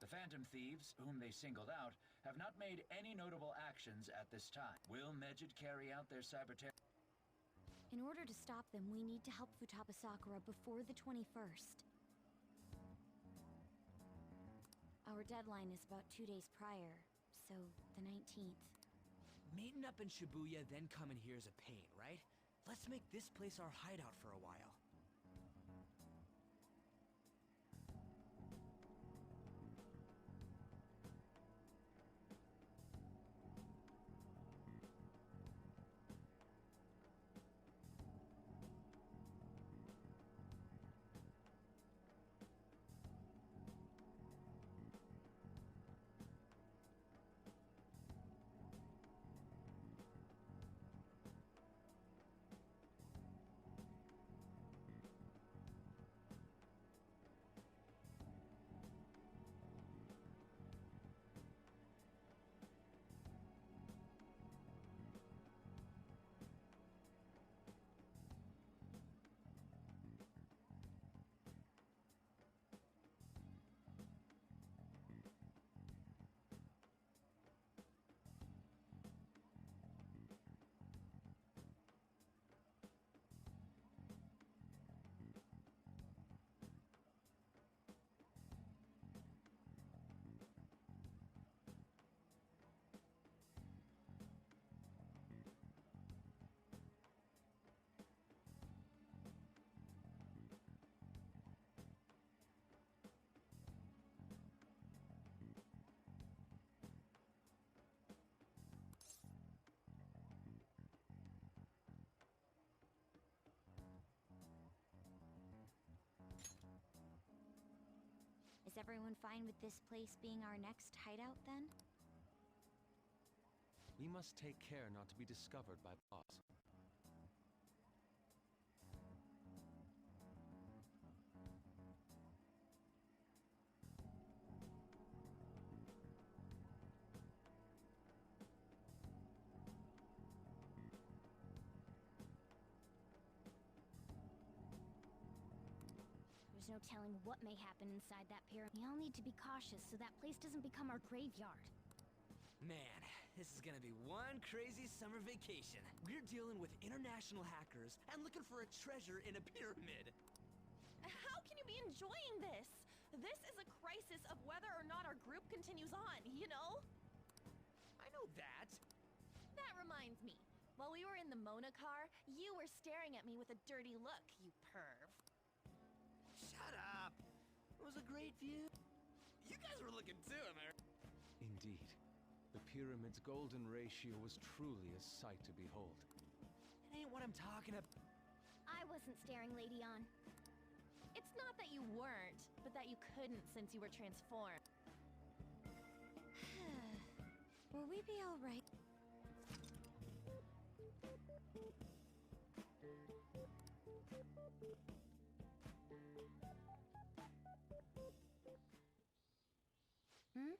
The Phantom Thieves, whom they singled out, have not made any notable actions at this time. Will Medjed carry out their cyber-terror? In order to stop them, we need to help Futaba Sakura before the 21st. Our deadline is about 2 days prior, so the 19th. Meeting up in Shibuya, then coming here is a pain, right? Let's make this place our hideout for a while. Is everyone fine with this place being our next hideout then? He must take care not to be discovered by boss. There's no telling what may happen inside that pyramid. We all need to be cautious so that place doesn't become our graveyard. Man, this is gonna be one crazy summer vacation. We're dealing with international hackers and looking for a treasure in a pyramid. How can you be enjoying this? This is a crisis of whether or not our group continues on, you know? I know that. That reminds me. While we were in the Mona car, you were staring at me with a dirty look, you perv. Shut up. It was a great view. You guys were looking too, am I right? Indeed. The pyramid's golden ratio was truly a sight to behold. It ain't what I'm talking about. I wasn't staring Lady on. It's not that you weren't, but that you couldn't since you were transformed. Will we be alright? Hmm?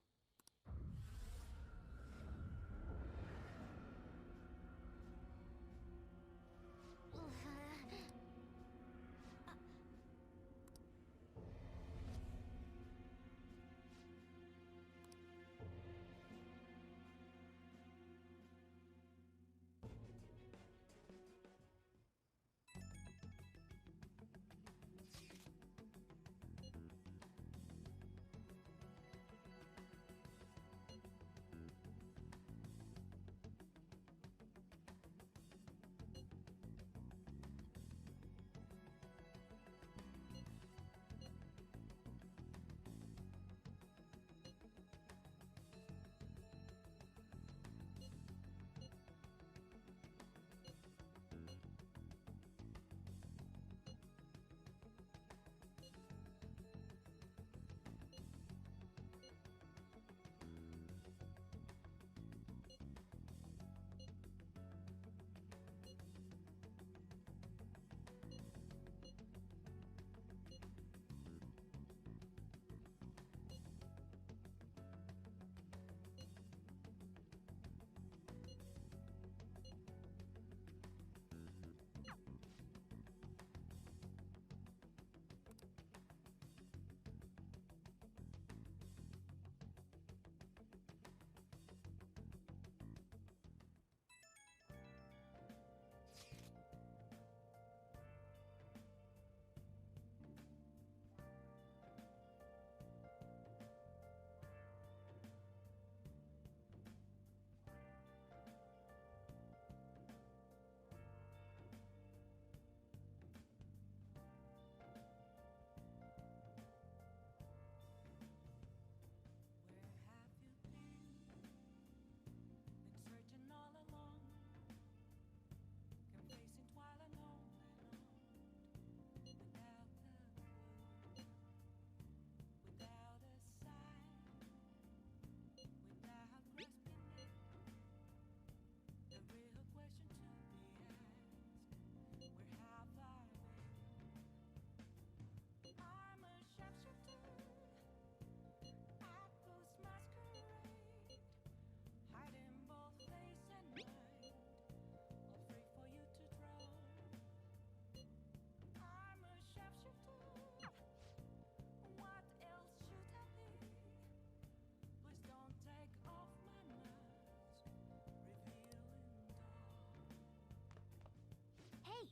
Hey!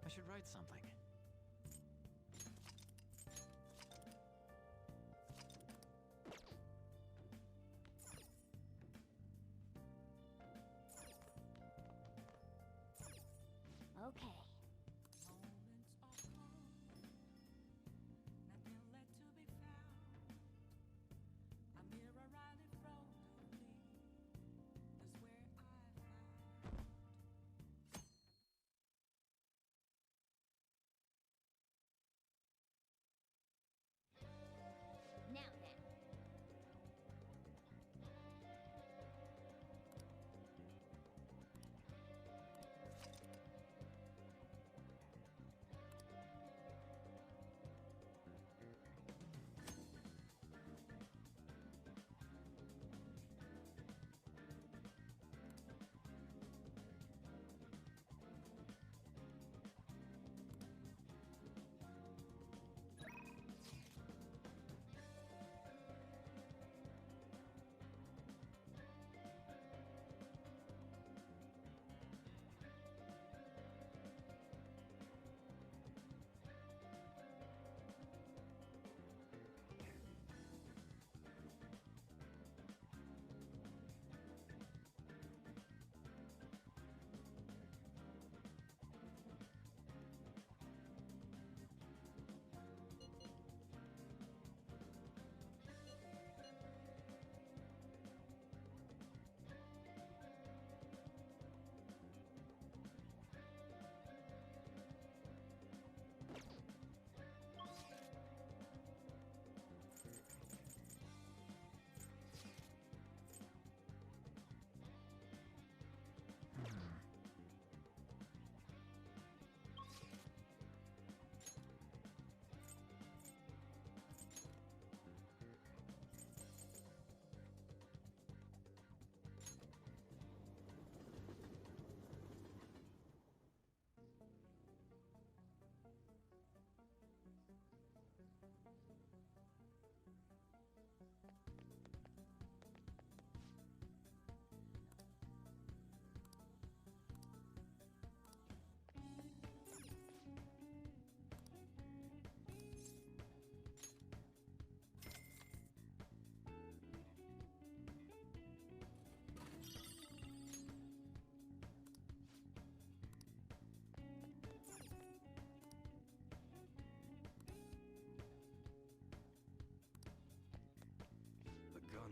I should write something. Okay.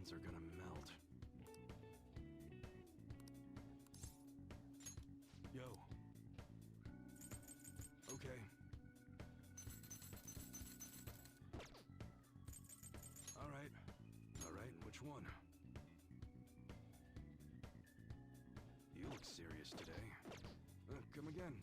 hands are gonna melt. Yo. Okay. Alright. Alright, which one? You look serious today. Come again.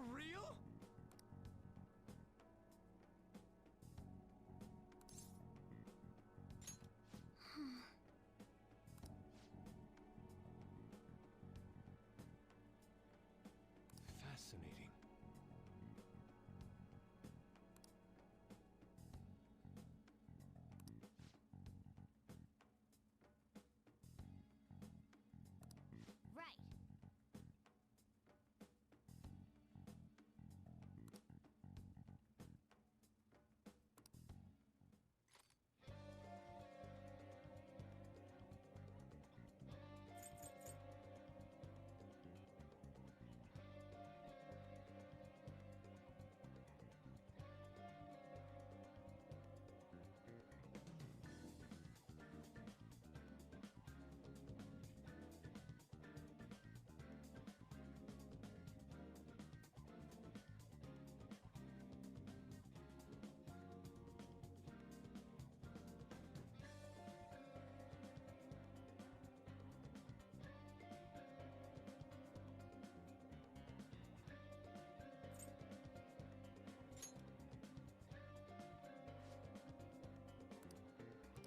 real? Fascinating. Right.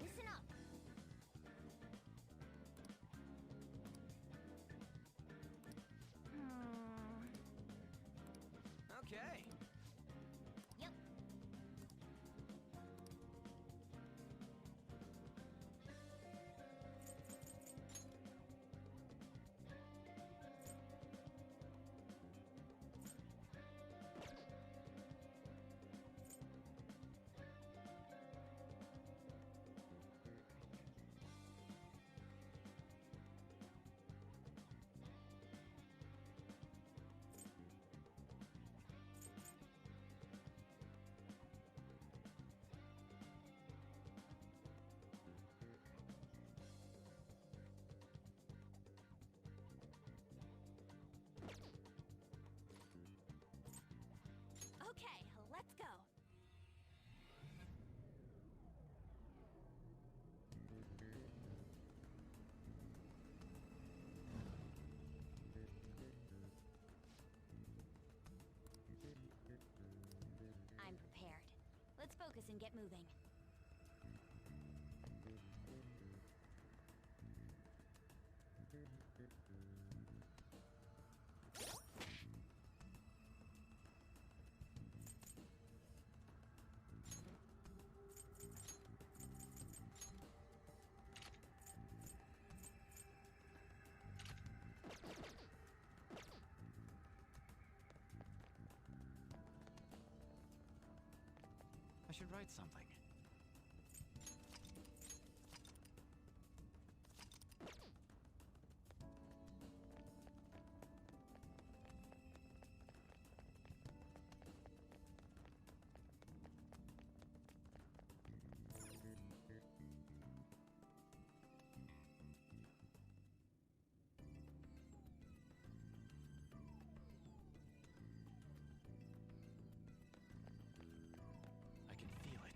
Listen up. Okay. Yep. Okay, let's go. I'm prepared. Let's focus and get moving. I should write something. I can feel it.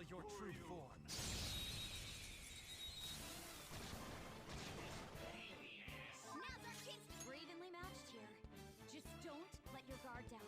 your true form. Now's our chance to... We're evenly matched here. Just don't let your guard down.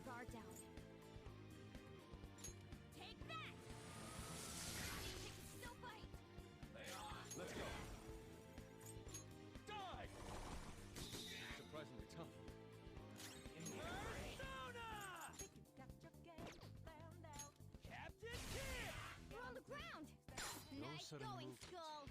Guard down. Take that! Still fight! Let's go. Die! Surprisingly tough. Persona! Captain Kidd! You're on the ground! No Nice sudden going, movement. Skull!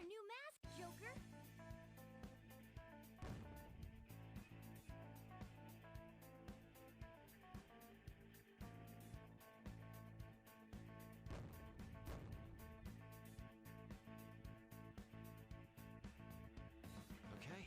New mask, Joker! Okay.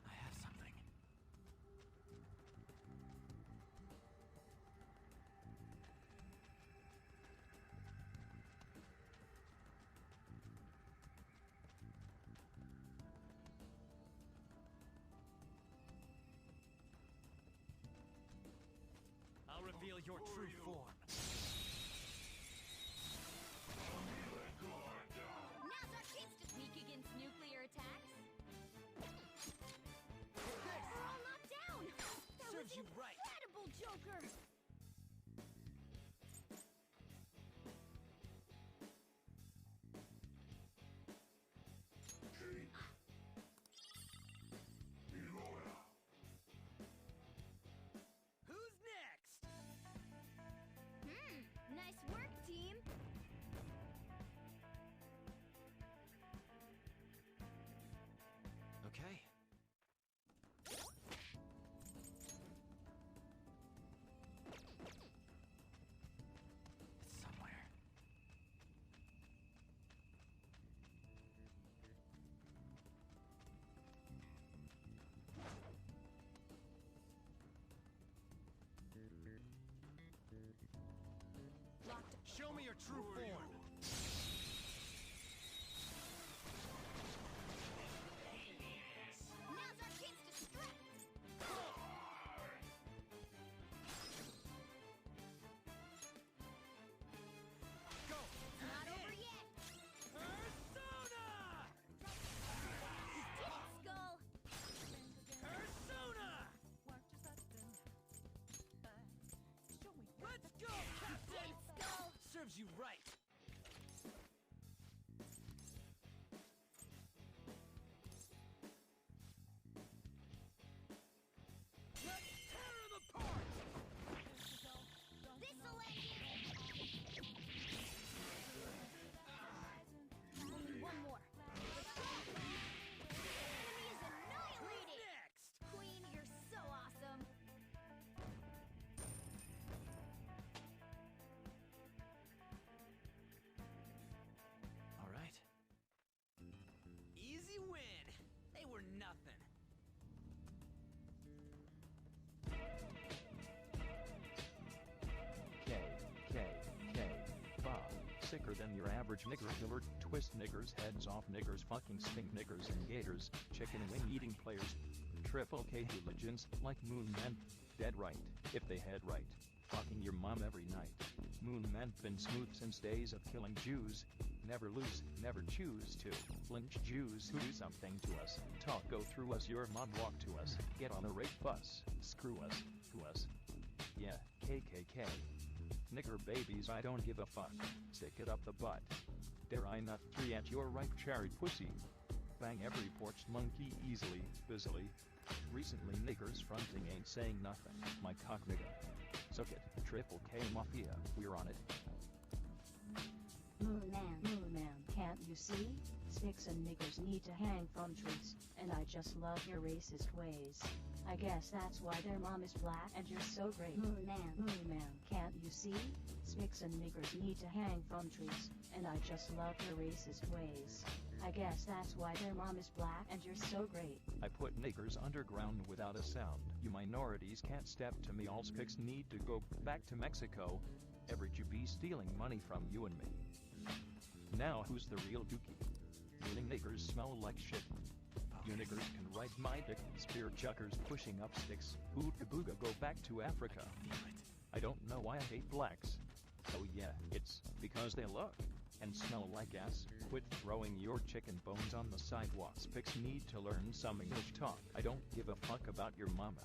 I have something. I'll reveal your true form. Now's our chance to weak against nuclear attacks. We're all knocked down! That Serves was you right. incredible, Joker! Who's next? Nice work, team! Okay. It's somewhere. Locked. Show me your true form. Now's our chance to strike! Go! Not over yet! Persona! right! Let's tear him apart! This'll end you! Only one more. Enemy is annihilated! Next! Queen, you're so awesome! All right. Easy win! They were nothing. Bob. Sicker than your average nigger killer, twist niggers, heads off niggers, fucking stink niggers and gators, chicken wing eating players, triple K hooligans, like Moon Men, dead right, if they head right, fucking your mom every night. Moon Men been smooth since days of killing Jews, never lose, never choose to, lynch Jews who do something to us, talk go through us, your mom walk to us, get on a rape bus, screw us, to us. Yeah, KKK. Nigger babies, I don't give a fuck. Stick it up the butt. Dare I not three at your ripe cherry pussy? Bang every porch monkey easily, busily. Recently niggers fronting ain't saying nothing. My cock nigga. Suck it, triple K Mafia, we're on it. Moon Man, can't you see? Sticks and niggers need to hang from trees, and I just love your racist ways. I guess that's why their mom is black and you're so great. Moon Man, can't you see? Sticks and niggers need to hang from trees, and I just love your racist ways. I guess that's why their mom is black and you're so great. I put niggers underground without a sound. You minorities can't step to me. All spics need to go back to Mexico. Every Jew be stealing money from you and me. Now who's the real dookie? You niggers smell like shit. You niggers can ride my dick. Spear chuckers pushing up sticks. Ooga booga, go back to Africa. I don't know why I hate blacks. Oh yeah, it's because they look and smell like ass. Quit throwing your chicken bones on the sidewalk. Spics need to learn some English talk. I don't give a fuck about your mama.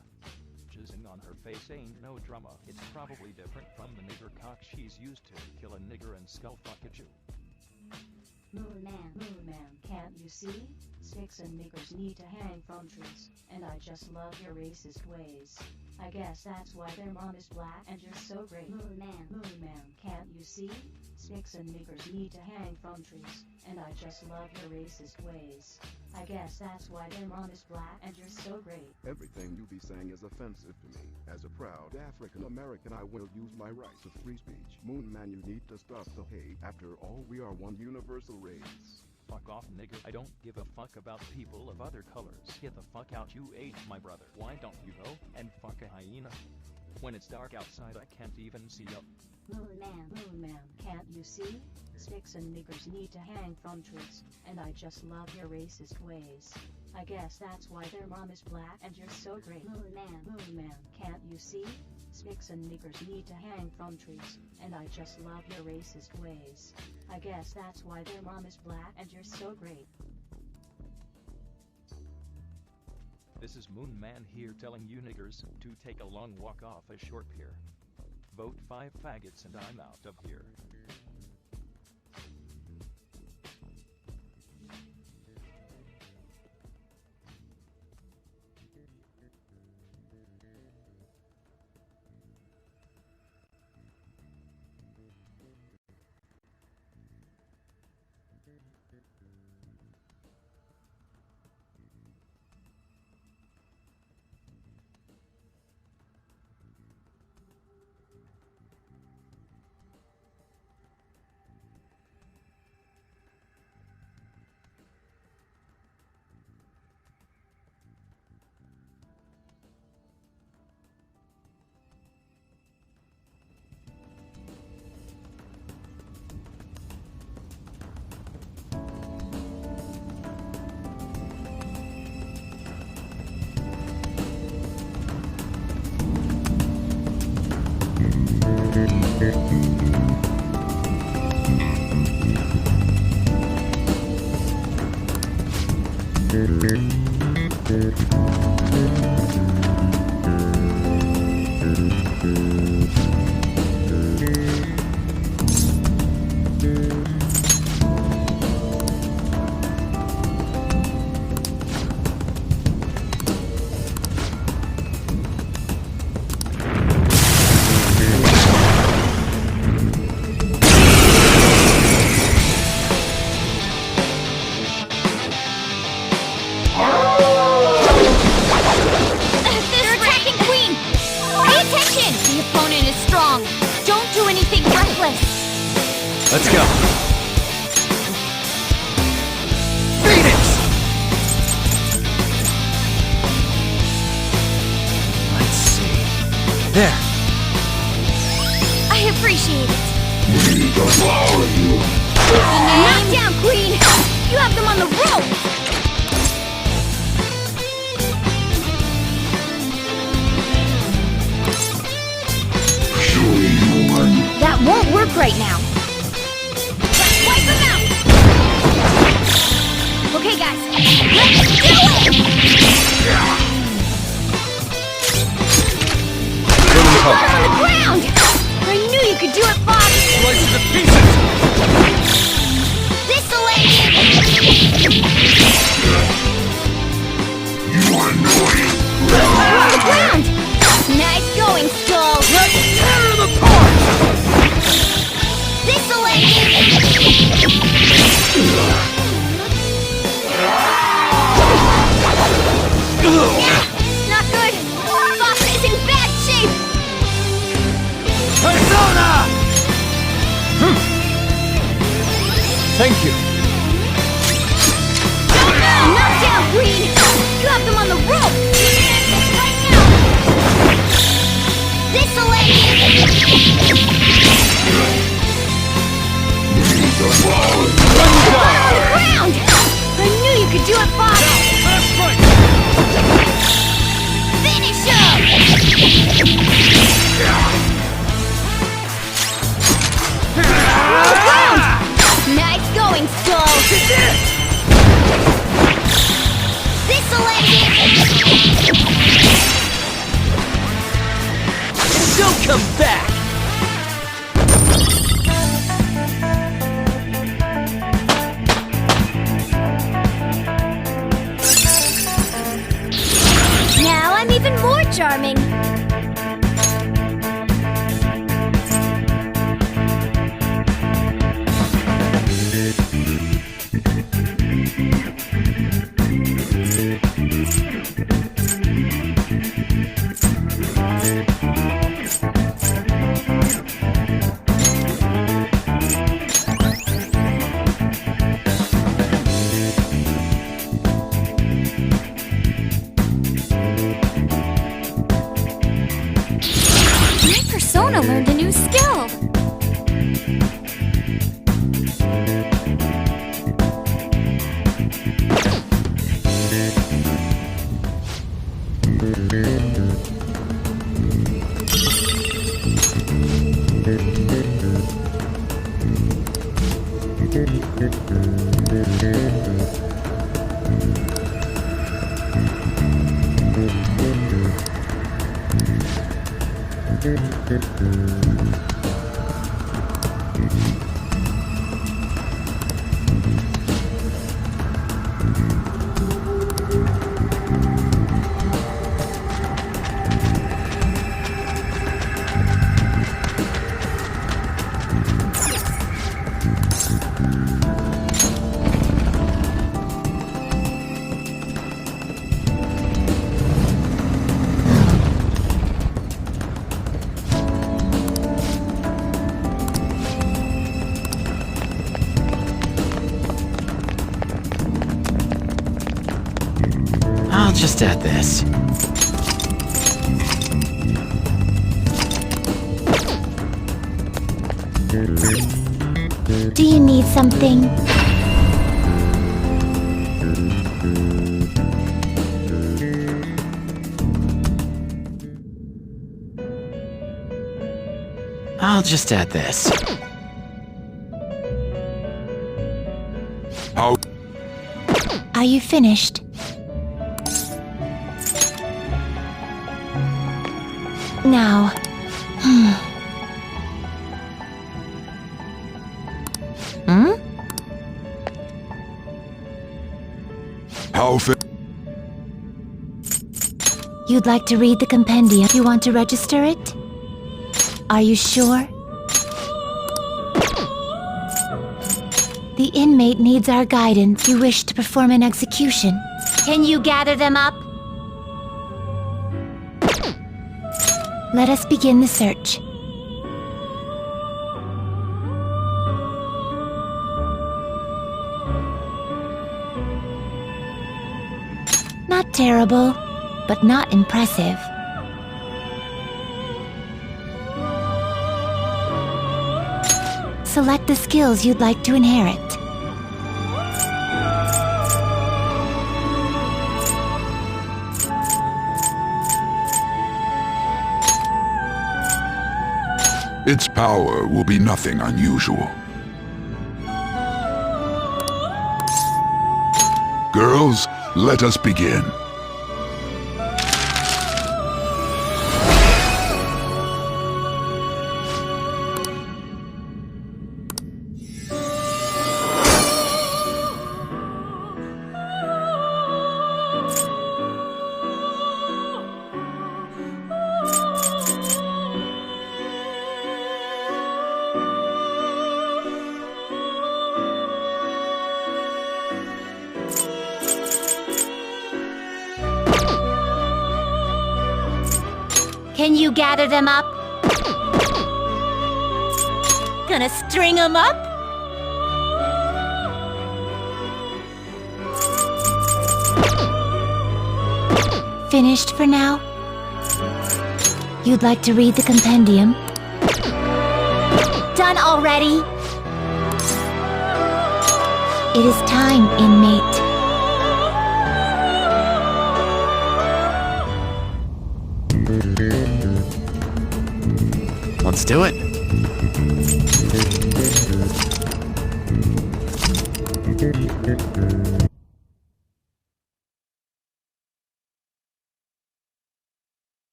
Jizzing on her face ain't no drama. It's probably different from the nigger cock she's used to. Kill a nigger and skull fuck a Jew. Moon Man, can't you see? Sticks and niggers need to hang from trees, and I just love your racist ways. I guess that's why their mom is black and you're so great. Moon Man, can't you see? Sticks and niggers need to hang from trees, and I just love your racist ways. I guess that's why their mom is black and you're so great. Everything you be saying is offensive to me. As a proud African American, I will use my rights of free speech. Moon Man, you need to stop the hate. After all, we are one universal race. Fuck off, nigger. I don't give a fuck about people of other colors. Get the fuck out, you ate my brother. Why don't you go and fuck a hyena? When it's dark outside, I can't even see up. Moon Man, can't you see? Sticks and niggers need to hang from trees, and I just love your racist ways. I guess that's why their mom is black and you're so great. Moon Man, can't you see? Sticks and niggers need to hang from trees, and I just love your racist ways. I guess that's why their mom is black and you're so great. This is Moon Man here telling you niggers to take a long walk off a short pier. Vote 5 faggots and I'm out of here. Let's go. Phoenix! Let's see. There. I appreciate it. We devour you. Knock down, Queen! You have them on the rope! That won't work right now. Let's wipe them out! Okay, guys, let's do it! Got him on the ground! I knew you could do it, Fox! Slice it to pieces! This'll end it! You are annoying. On the ground! Nice going, Skull! Let's tear them apart! This'll end it! Not good! Fox is in bad shape! Persona! Thank you. Knock down, Green! You have them on the rope! Right now! This'll end it! On the ground! I knew you could do it, Fox! Finish him! On the ground! Nice going, Skull! This'll end it! Don't come back! Now I'm even more charming! My persona learned a new skill! I'll just add this. Do you need something? I'll just add this. How? Are you finished? Now. Hmm? How You'd like to read the compendium? You want to register it? Are you sure? The inmate needs our guidance. You wish to perform an execution. Can you gather them up? Let us begin the search. Not terrible, but not impressive. Select the skills you'd like to inherit. Its power will be nothing unusual. Girls, let us begin. Can you gather them up? Gonna string them up? Finished for now? You'd like to read the compendium? Done already? It is time, inmate. Let's do it.